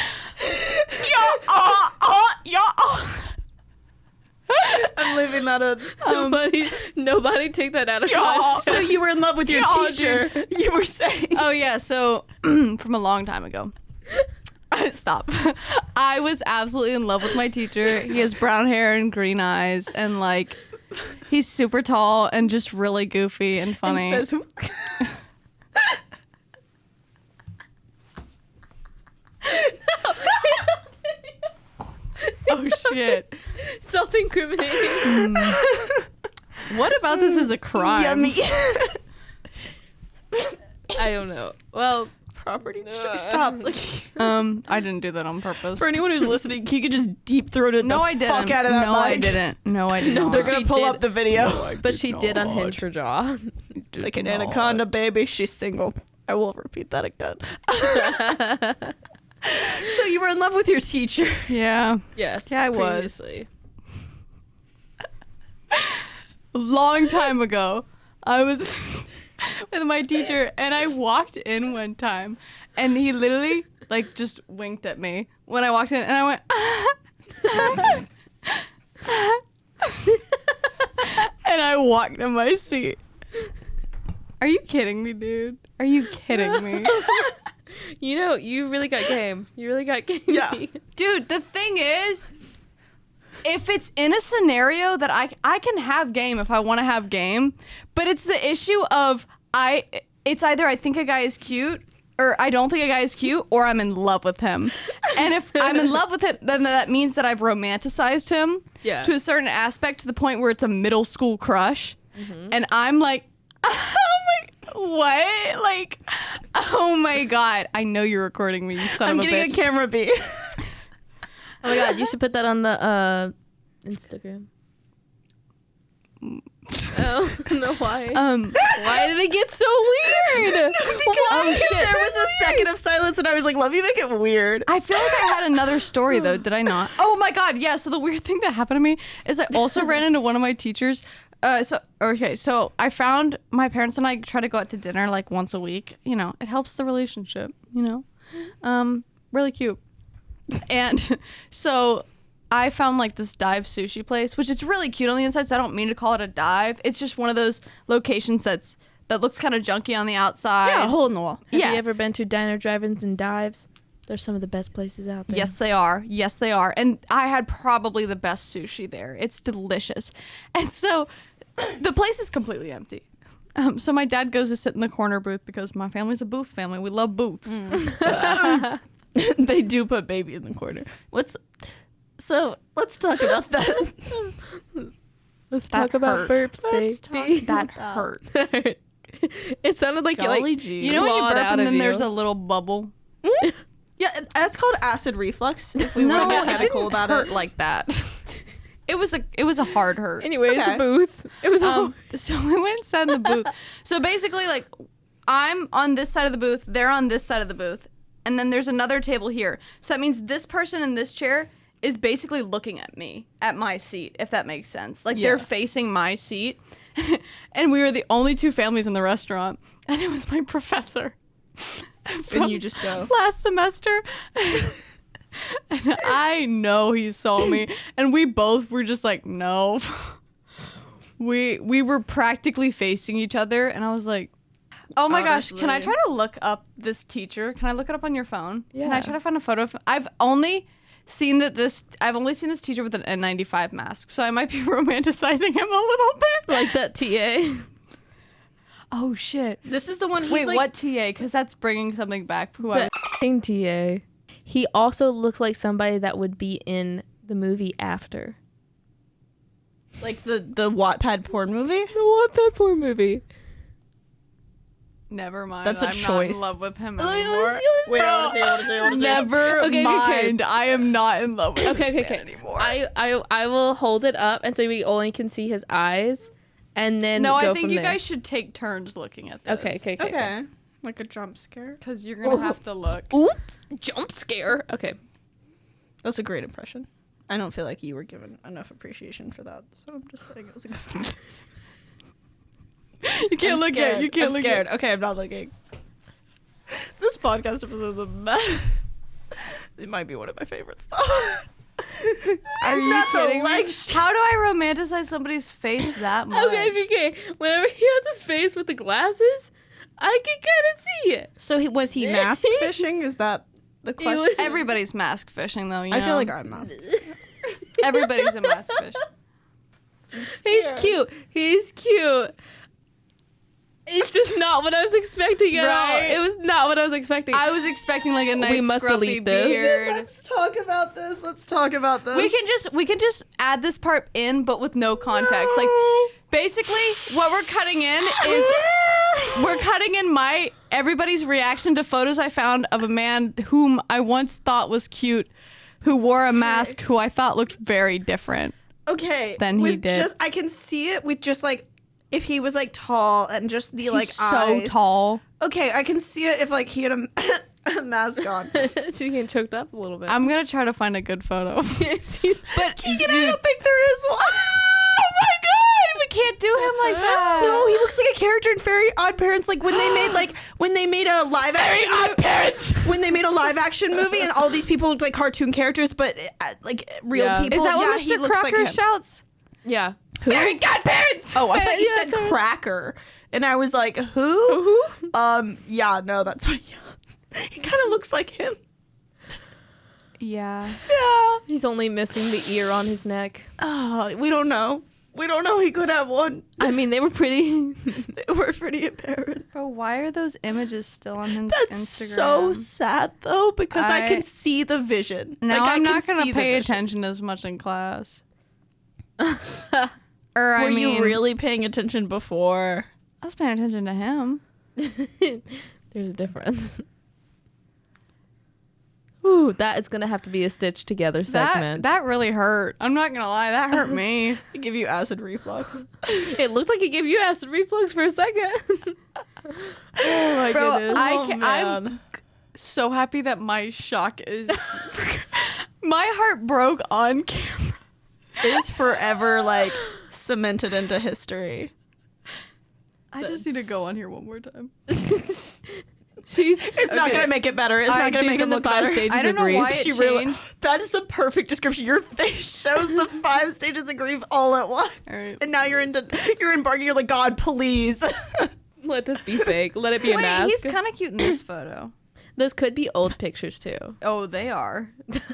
Yeah. I'm living out of. Nobody take that out of Yeah. context. So you were in love with your Yeah, teacher. You were saying. Oh yeah, so from a long time ago. Stop. I was absolutely in love with my teacher. He has brown hair and green eyes, and like he's super tall and just really goofy and funny. And says, Oh shit. Self-incriminating. What about this is a crime? Yummy. I don't know. Well, Property. Stop. Like, I didn't do that on purpose. for anyone who's listening, Keegan just deep throated No, the I didn't. fuck out of that no, I mic. didn't. No, I did not. They're gonna She pull did. up the video. but she did unhinge her jaw. Like an anaconda baby, she's single. I will repeat that again. So you were in love with your teacher. Yeah. Yes. Yeah, I was. previously. A long time ago, I was with my teacher, and I walked in one time, and he literally like just winked at me when I walked in, and I went, and I walked in my seat. Are you kidding me, dude? Are you kidding me? You know, you really got game. You really got game. Yeah. Dude, the thing is, if it's in a scenario that I can have game if I want to have game, but it's the issue of it's either I think a guy is cute or I don't think a guy is cute or I'm in love with him. And if I'm in love with him, then that means that I've romanticized him Yeah. to a certain aspect to the point where it's a middle school crush. And I'm like, What? Like, oh my god! I know you're recording me, you son I'm of a getting bitch. a camera B. Oh my god, you should put that on the Instagram. Oh, no, why? Why did it get so weird? Because shit. there was a second of silence, and I was like, "Let me make it weird." I feel like I had another story though. Did I not? Oh my god! Yeah. So the weird thing that happened to me is I also ran into one of my teachers. So I found my parents and I try to go out to dinner like once a week. You know, it helps the relationship. You know, really cute. And so I found like this dive sushi place, which is really cute on the inside. So I don't mean to call it a dive. It's just one of those locations that looks kind of junky on the outside. Yeah, a hole in the wall. Have you ever been to diner, drive-ins, and dives? They're some of the best places out there. Yes, they are. Yes, they are. And I had probably the best sushi there. It's delicious. And so the place is completely empty. So my dad goes to sit in the corner booth because my family's a booth family. We love booths. They do put baby in the corner. So let's talk about that. Let's That talk about hurt. burps, Let's baby. That hurt. It sounded like you Golly like gee. You know when you clawed burp out and of then you. there's a little bubble? Yeah, that's called acid reflux. If we No, want to get it medical didn't about hurt it. like that. It was a hard hurt. Anyways, Okay. the booth. It was So we went inside the booth. So basically, like, I'm on this side of the booth, they're on this side of the booth, and then there's another table here. So that means this person in this chair is basically looking at me at my seat, if that makes sense. Like, they're Yeah. facing my seat. And we were the only two families in the restaurant, and it was my professor. And you just go. Last semester. And I know he saw me, and we both were just like, no. We were practically facing each other, and I was like, oh my gosh, can I Honestly. try to look up this teacher? Can I look it up on your phone? Can I Yeah. try to find a photo of I've only seen this teacher with an N95 mask, so I might be romanticizing him a little bit. like that TA. Oh shit. This is the one. He's Wait, like, what TA? Because that's bringing something back. Who I That TA. He also looks like somebody that would be in the movie After. Like the Wattpad porn movie? The Wattpad porn movie. Never mind. That's a I'm choice. not in love with him anymore. Wait, I want to see. Never Okay, okay, okay. mind. I am not in love with Okay, this okay, man okay. anymore. I will hold it up, and so we only can see his eyes, and then No, go I think from you there. guys should take turns looking at this. Okay. Okay. Like a jump scare. Because you're gonna have to look. Oops! Jump scare. Okay. That's a great impression. I don't feel like you were given enough appreciation for that, so I'm just saying it was a good. You can't look at it. You can't I'm look scared. at Okay, I'm not looking. This podcast episode is a mess. It might be one of my favorites, though. Are you Not the kidding me? leg shit. How do I romanticize somebody's face that much? Okay. Whenever he has his face with the glasses, I can kind of see it. So was he mask fishing? Is that the question? was- Everybody's mask fishing, though. You I know? feel like I'm mask. everybody's a mask fish. He's cute. He's cute. It's just not what I was expecting at all. Right. It was not what I was expecting. I was expecting like a nice must scruffy delete this. beard. Let's talk about this. We can just add this part in, but with no context. Like, basically, what we're cutting in is we're cutting in everybody's reaction to photos I found of a man whom I once thought was cute, who wore a mask, who I thought looked very different. Okay. Than he with did. I can see it with just like if he was like tall and just the like He's so eyes. tall. Okay, I can see it if like he had a mask on. She's getting choked up a little bit. I'm gonna try to find a good photo. But Keegan, dude, I don't think there is one. oh my god, we can't do him like that. No, he looks like a character in Very Odd Parents. Like when they made a live action. Very Odd Parents. When they made a live action movie and all these people looked like cartoon characters, but like real Yeah. people. Is that yeah, what he Mr. looks Crocker like him. shouts? yeah. Very godparents. Oh, I thought you Yeah, said parents. Cracker, and I was like, who? Yeah, no, that's what he yells. He kind of looks like him. Yeah. Yeah. He's only missing the ear on his neck. Oh, we don't know. We don't know. He could have one. I mean, they were pretty. They were pretty apparent. Bro, why are those images still on his That's Instagram? so sad, though, because I I- can see the vision. Now Like, I I'm can not gonna see the pay vision. attention as much in class. Or Were I mean, you really paying attention before? I was paying attention to him. There's a difference. Ooh, that is gonna have to be a stitch together segment. That really hurt. I'm not gonna lie, that hurt me. I give you acid reflux. It looked like it gave you acid reflux for a second. Oh my Bro, goodness. I'm so happy that my shock is my heart broke on camera. Is forever like cemented into history. I just need to go on here one more time. It's not gonna make it better. It's not gonna make it look better. Stages I don't of know grief. why it changed. That is the perfect description. Your face shows the 5 stages of grief all at once. All right. And now you're embarking. You're like, God, please. Let this be fake. Let it be a Wait, mask. he's kind of cute in this photo. Those could be old pictures too. Oh, they are.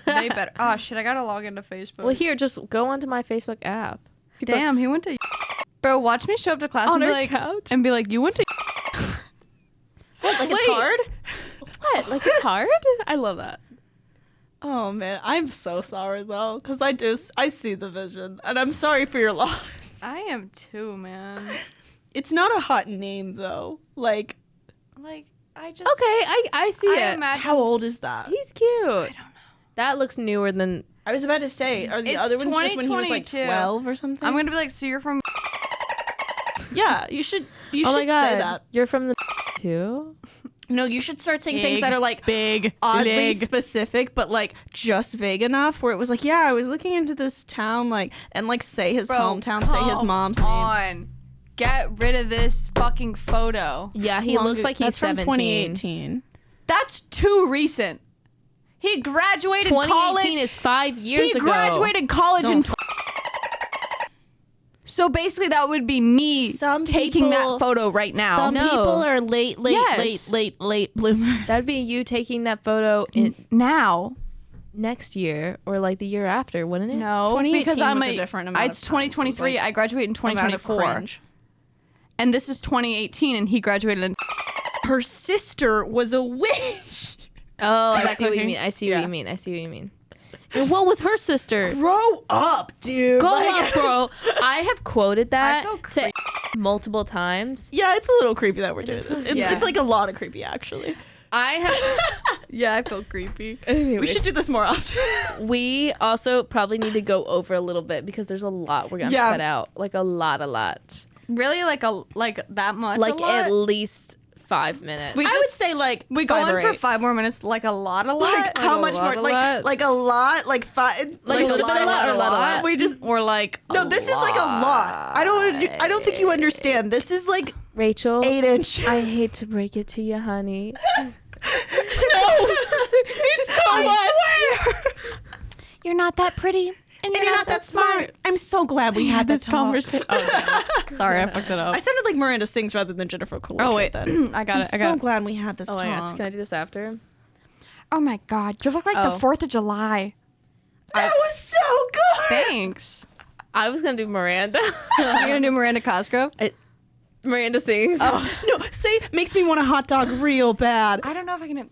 They better. Oh shit! I gotta log into Facebook. Well, here, just go onto my Facebook app. Damn, he went to. Bro, watch me show up to class On and be our like, couch? you went to. What? Like Wait. it's hard? What? Like it's hard? I love that. Oh man, I'm so sorry though, because I see the vision, and I'm sorry for your loss. I am too, man. It's not a hot name though. Like I just. Okay, I see I it. imagined- how old is that? He's cute. I don't know. That looks newer than. I was about to say, are the It's other ones just when he was like 2022. 12 or something? I'm gonna be like, so you're from. Yeah, you should. You Oh should my god, say that. you're from the too. No, you should start saying things that are like big, oddly big. specific, but like just vague enough. Where it was like, yeah, I was looking into this town, like, and like say his Bro, hometown, say his come mom's name. on. Get rid of this fucking photo. Yeah, he looks like he's That's from 17. 2018. That's too recent. He graduated 2018 college. is 5 years He ago. graduated college in. Don't So basically, that would be me Some taking people- that photo right now. Some No. people are late Yes. bloomers. That'd be you taking that photo in Now, next year or like the year after, wouldn't it? no, 2018 because I'm was a different amount It's of time. It was 2023. like I graduated in Amount of 2024, cringe. and this is 2018, and he graduated in. Her sister was a witch. Oh, Is I that see what you clicking? mean. I see what Yeah. you mean. I see what you mean. And what was her sister? Grow up, dude. Go Like- up, bro. I have quoted that feel to multiple times. Yeah, it's a little creepy that we're doing is- this. It's, Yeah. it's like a lot of creepy, actually. I have. Yeah, I feel creepy. We Anyways, should do this more often. we also probably need to go over a little bit because there's a lot we're gonna have Yeah. to cut out. Like a lot. Really, like that much? Like a lot? at least 5 minutes. We I just- would say like we go 5 or on for 8. 5 more minutes. Like a lot. Like how a much lot, more? a Like lot. like a lot? Like 5? Like a a little bit, a lot, or a lot. We just or like. no. This is like a lot. I don't think you understand. This is like Rachel, 8 inches. I hate to break it to you, honey. It's so much. You're not that pretty, And you're not that smart. I'm so glad we had This this conversation. Oh, sorry, I fucked it up. I sounded like Miranda Sings rather than Jennifer Coolidge. Oh wait, then. I got it. I I'm got so it. glad we had this Oh my talk. gosh, can I do this after? Oh my god, you look like Oh. the 4th of July. That was so good. Thanks. I was gonna do Miranda. You're gonna do Miranda Cosgrove? Miranda sings. No, say makes me want a hot dog real bad. I don't know if I can.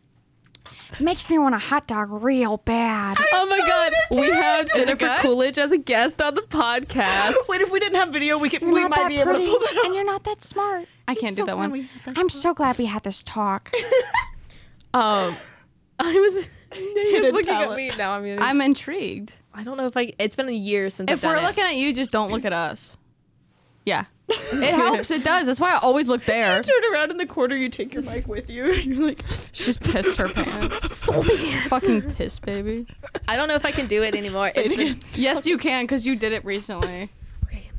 Makes me want a hot dog real bad. Oh my god, we have it Jennifer good? Coolidge as a guest on the podcast. Wait, if we didn't have video, we You're not might that be able to pretty, pull that off. and you're not that smart. I can't do So that glad one. we had that I'm talk. so glad we had this talk. I was Hidden looking talent. at me now. I'm intrigued. I don't know if I. It's been a year since If I've we're done looking at you, just don't look at us. Yeah. It helps. It does. That's why I always look there. You turn around in the corner, you take your mic with you, and you're like, She's pissed her pants. Fucking pissed, baby. it. I don't know if I can do it anymore. say it It's been- again. Yes, you can, because you did it recently. Okay.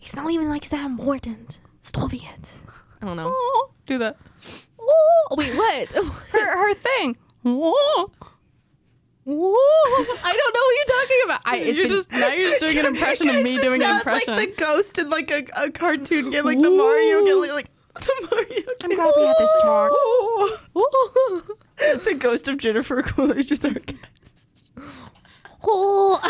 It's not even like Sam Morton's. Stop it. I don't know. Oh, do that. Oh, wait, what? Her thing. Whoa. Whoa. I don't know what you're talking about. Now you're just doing an impression of me doing an Sounds impression. like the ghost in like a cartoon game, like the Mario game, like the Mario. I'm glad we had this talk. The ghost of Jennifer Coolidge is our guest. Oh.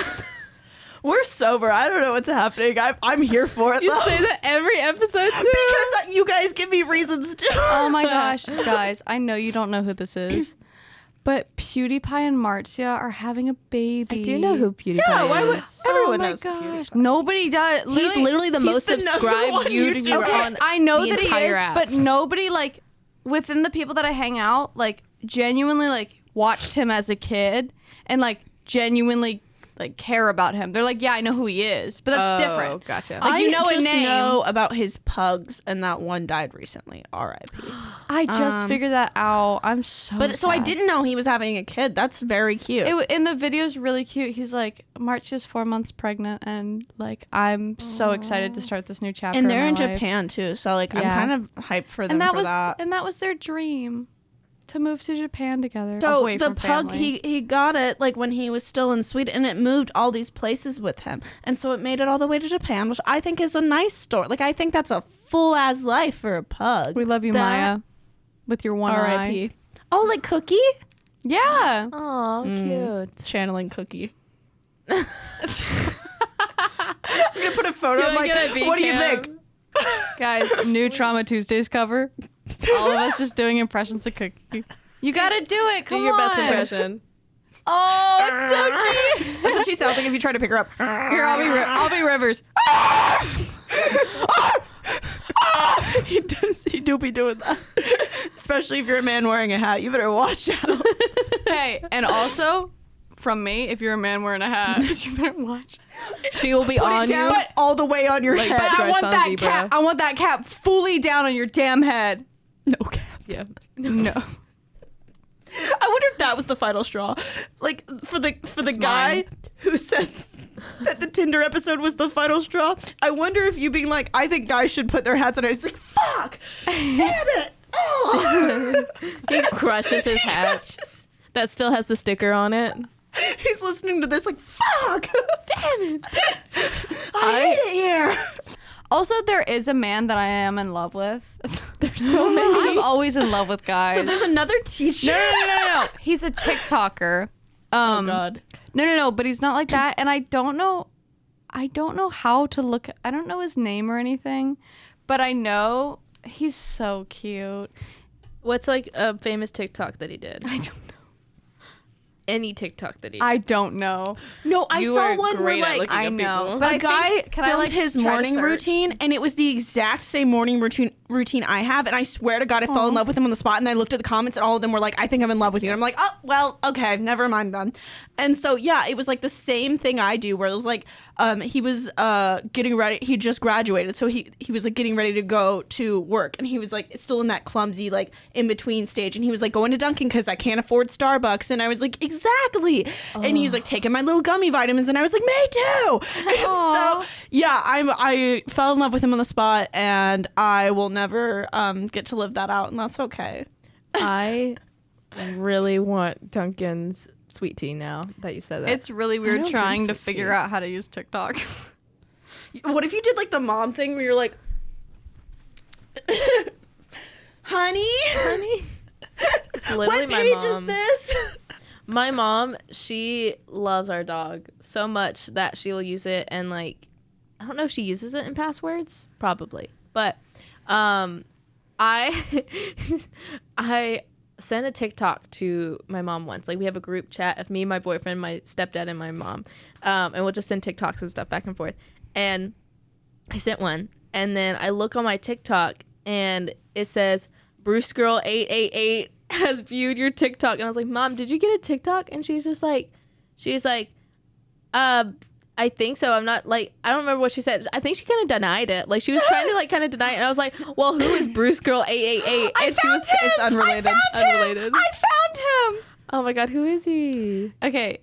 We're sober. I don't know what's happening. I'm here for it. You though. say that every episode too. Because you guys give me reasons to. Oh my gosh, guys, I know you don't know who this is, But PewDiePie and Marcia are having a baby. I do know who PewDiePie is. Everyone oh my knows gosh. PewDiePie. Nobody does. He's literally the most the number subscribed one YouTuber YouTuber. on I know the that he entire is, app. but nobody like within the people that I hang out like genuinely like watched him as a kid and like genuinely like care about him. They're like, yeah, I know who he is, but that's different. Gotcha. Like, you know I a just name. know about his pugs, and that one died recently. R.I.P. I just figured that out. I'm so. But so I sad. didn't know he was having a kid. That's very cute. In the video's really cute. He's like, Marcia's 4 months pregnant, and like I'm so excited to start this new chapter. and they're in my life. Japan too, so like I'm Yeah. kind of hyped for them And that for was that. and that was their dream, to move to Japan together. So away the from pug, family. he got it like when he was still in Sweden, and it moved all these places with him, and so it made it all the way to Japan, which I think is a nice story. Like I think that's a full ass life for a pug. We love you, That- Maya, with your one eye. R.I.P. Oh, like Cookie? Yeah. Oh, cute. Channeling Cookie. I'm gonna put a photo. Do I'm I like, get a what do you V-cam? think? Guys, new Trauma Tuesdays cover. All of us just doing impressions of Cookie. You gotta do it. Do Come your best on. impression. Oh, it's so cute. That's what she sounds like if you try to pick her up. Here, I'll be Rivers. He do be doing that. Especially if you're a man wearing a hat. You better watch out. Hey, and also from me, if you're a man wearing a hat, you better watch. She will be on you. Put all the way on your Like head. that. I want Stripes on that zebra. cap. I want that cap fully down on your damn head. No cap. Yeah. No. I wonder if that was the final straw. Like for the guy mine. who said that the Tinder episode was the final straw. I wonder if you being like, I think guys should put their hats on. I was like, fuck, damn it. Oh. He crushes his hat Just- that still has the sticker on it. he's listening to this like, fuck, damn it. I hate it here. Also, there is a man that I am in love with. There's so many. I'm always in love with guys. So there's another teacher. No. He's a TikToker. Oh God. No. But he's not like that. And I don't know how to look. I don't know his name or anything, but I know he's so cute. What's like a famous TikTok that he did? I don't know. Any TikTok that he did. I don't know. No, I You saw are one where great at like looking I up know, people. but a I guy think, can I filmed like his try to morning search? routine, and it was the exact same morning routine I have, and I swear to God I fell in love with him on the spot, and I looked at the comments and all of them were like, I think I'm in love with you, and I'm like, oh well, okay, never mind then. And so yeah, it was like the same thing I do, where it was like he was getting ready, he just graduated, so he was like getting ready to go to work, and he was like still in that clumsy like in between stage, and he was like going to Dunkin' because I can't afford Starbucks, and I was like, exactly. And he was like taking my little gummy vitamins, and I was like, me too. And so yeah, I fell in love with him on the spot, and I will never get to live that out, and that's okay. I really want Dunkin's sweet tea now that you said that. It's really weird don't trying to drink sweet figure tea. out how to use TikTok. What if you did like the mom thing where you're like, honey, It's literally what my page mom. is this? My mom, she loves our dog so much that she will use it, and like, I don't know if she uses it in passwords, probably, but I I sent a TikTok to my mom once. Like, we have a group chat of me, my boyfriend, my stepdad, and my mom, and we'll just send TikToks and stuff back and forth. And I sent one, and then I look on my TikTok, and it says Bruce Girl 888 has viewed your TikTok. And I was like, Mom, did you get a TikTok? And she's like, I think so. I'm not like, I don't remember what she said. I think she kind of denied it. Like, she was trying to like kind of deny it. And I was like, well, who is Bruce Girl 888? And she was, It's unrelated. unrelated. I found him. Oh my God, who is he? Okay.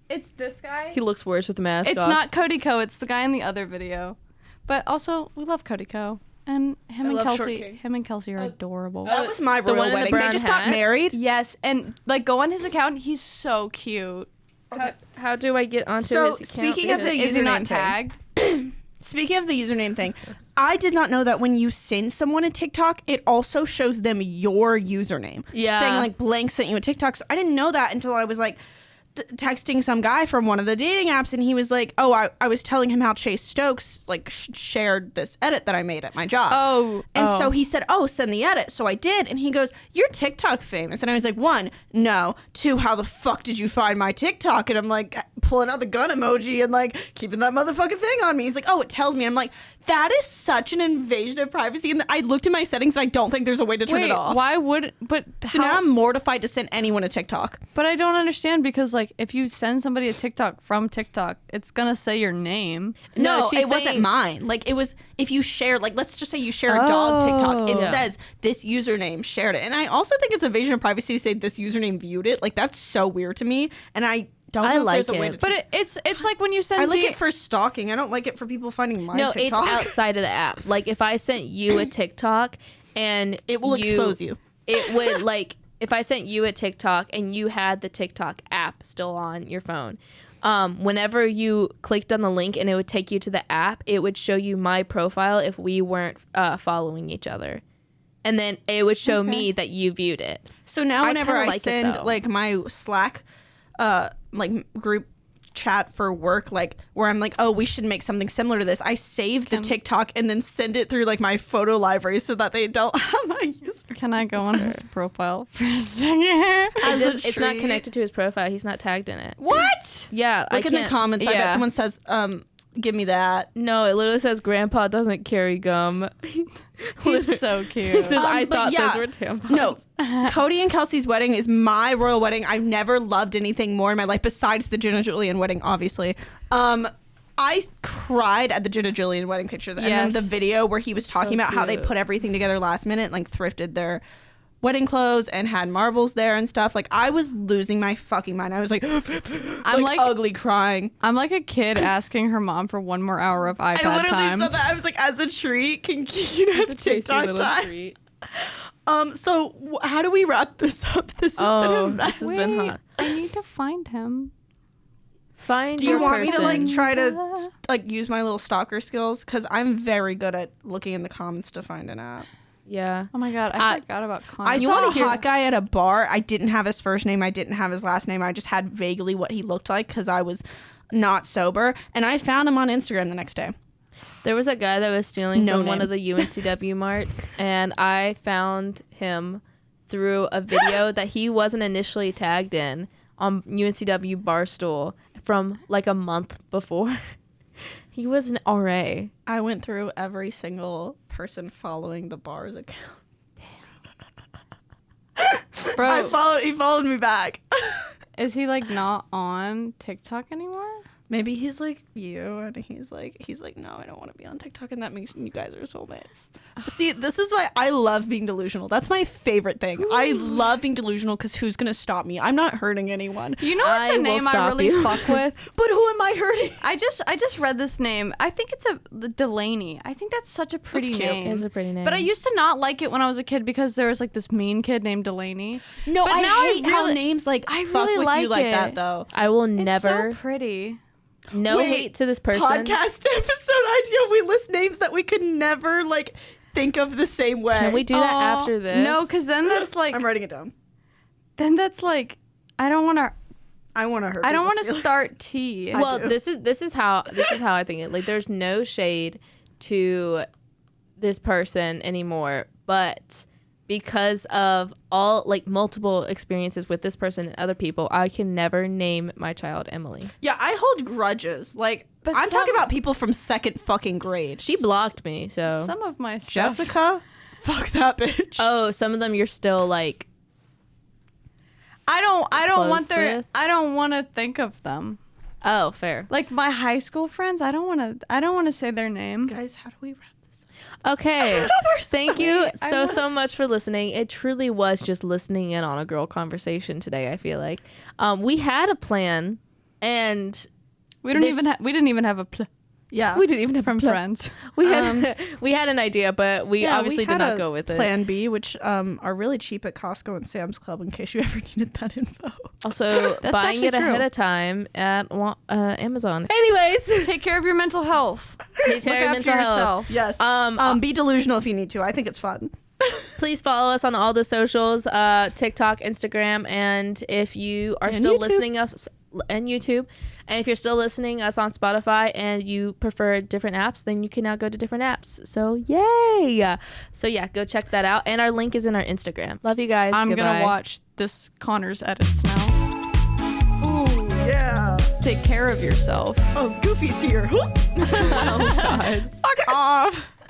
It's this guy. He looks worse with the mask It's off. not Cody Ko. It's the guy in the other video. But also, we love Cody Ko. And him I and love Short Kelsey. King. Him and Kelsey are adorable. That was my The royal one in the wedding. They brown just got hat? married. Yes, and like go on his account. He's so cute. How do I get onto So, his account? speaking of Because- the Is he not username thing. tagged? Speaking of the username thing, I did not know that when you send someone a TikTok, it also shows them your username. Yeah. Saying like blank sent you a TikTok. So I didn't know that until I was like texting some guy from one of the dating apps, and he was like, oh, I was telling him how Chase Stokes like shared this edit that I made at my job. So he said, oh, send the edit. So I did, and he goes, you're TikTok famous. And I was like, 1, no. 2, how the fuck did you find my TikTok? And I'm like pulling out the gun emoji and like keeping that motherfucking thing on me. He's like, oh, it tells me. I'm like, that is such an invasion of privacy. And I looked in my settings and I don't think there's a way to turn it off. Why would, but so now I'm mortified to send anyone a TikTok. But I don't understand, because like if you send somebody a TikTok from TikTok, it's gonna say your name. No, it wasn't mine. Like it was, if you share, like let's just say you share a dog TikTok, it says this username shared it. And I also think it's invasion of privacy to say this username viewed it. Like that's so weird to me. And I don't know if there's a way to. But it's like when you send. I like it for stalking. I don't like it for people finding my TikTok. No, it's outside of the app. Like if I sent you a TikTok and it will expose you. It would like if I sent you a TikTok and you had the TikTok app still on your phone. Whenever you clicked on the link and it would take you to the app, it would show you my profile if we weren't following each other. And then it would show me that you viewed it. So now whenever I send like my Slack like group chat for work, like where I'm like, oh, we should make something similar to this, I save the TikTok and then send it through like my photo library so that they don't have my user. Can I go on his profile for a second? It's not connected to his profile. He's not tagged in it. What? Yeah. Look in the comments. I bet someone says, give me that. No, it literally says grandpa doesn't carry gum. He's so cute. He says, I thought those were tampons. No, Cody and Kelsey's wedding is my royal wedding. I've never loved anything more in my life besides the Jenna Julian wedding, obviously. I cried at the Jenna Julian wedding pictures. And then the video where he was talking about how they put everything together last minute, like thrifted their wedding clothes and had marbles there and stuff. Like I was losing my fucking mind. I was like, I'm like ugly crying. I'm like a kid asking her mom for 1 more hour of iPad I literally time. said that. I was like, as a treat, can you have TikTok time? Treat. So how do we wrap this up? This has been a mess. This has been hot. I need to find him. Find Do you your want me to person. like try to like use my little stalker skills? Because I'm very good at looking in the comments to find an app. Yeah. Oh my god, I forgot about I comments. saw a hot guy at a bar. I didn't have his first name. I didn't have his last name. I just had vaguely what he looked like because I was not sober. And I found him on Instagram the next day. There was a guy that was stealing from one of the UNCW marts, and I found him through a video that he wasn't initially tagged in on UNCW Barstool from like a month before. He was an RA. I went through every single person following the bar's account. Bro, He followed me back. is he like not on TikTok anymore? Maybe he's like you, and he's like, no, I don't want to be on TikTok, and that makes you guys are soulmates. See, this is why I love being delusional. That's my favorite thing. I love being delusional because who's gonna stop me? I'm not hurting anyone. You know what's a name I really fuck with? But who am I hurting? I just read this name. I think it's a Delaney. I think that's such a pretty That's cute. name. It's a pretty name. But I used to not like it when I was a kid because there was like this mean kid named Delaney. No, but now I hate how names like I fuck really with like you like it. that though. I will It's never. so pretty. No Wait, hate to this person. Podcast episode idea. We list names that we could never like think of the same way. Can we do that after this? No, because then that's like. I'm writing it down. Then that's like. I don't want to. I want to hurt. I don't want people's to feelings. start tea. Well, do. this is how I think it. Like, there's no shade to this person anymore, but because of all like multiple experiences with this person and other people, I can never name my child Emily. Yeah, I hold grudges. Like, But I'm some- talking about people from second fucking grade. She blocked me, so. Some of my stuff. Jessica, fuck that bitch. Oh, some of them you're still like. I don't want Close with? I don't want to think of them. Oh, fair. Like my high school friends, I don't want to say their name. Guys, how do we wrap this Okay. up? Thank you I so much for listening. It truly was just listening in on a girl conversation today, I feel like. We had a plan, and We didn't even have a Yeah. we didn't even have from a plan. friends. We had we had an idea, but we obviously did had not a go with it. Plan B, which are really cheap at Costco and Sam's Club in case you ever needed that info. Also, That's buying actually it ahead true. of time at Amazon. Anyways, Take care of your mental health. take care of Look mental after health. yourself. Yes. Be delusional if you need to. I think it's fun. Please follow us on all the socials, TikTok, Instagram, and if you are And still YouTube. and YouTube. And if you're still listening us on Spotify and you prefer different apps, then you can now go to different apps. So yay! So yeah, go check that out. And our link is in our Instagram. Love you guys. I'm Goodbye. gonna watch this Connor's edits now. Ooh, yeah. Take care of yourself. Oh, Goofy's here. Oh God. Fuck off.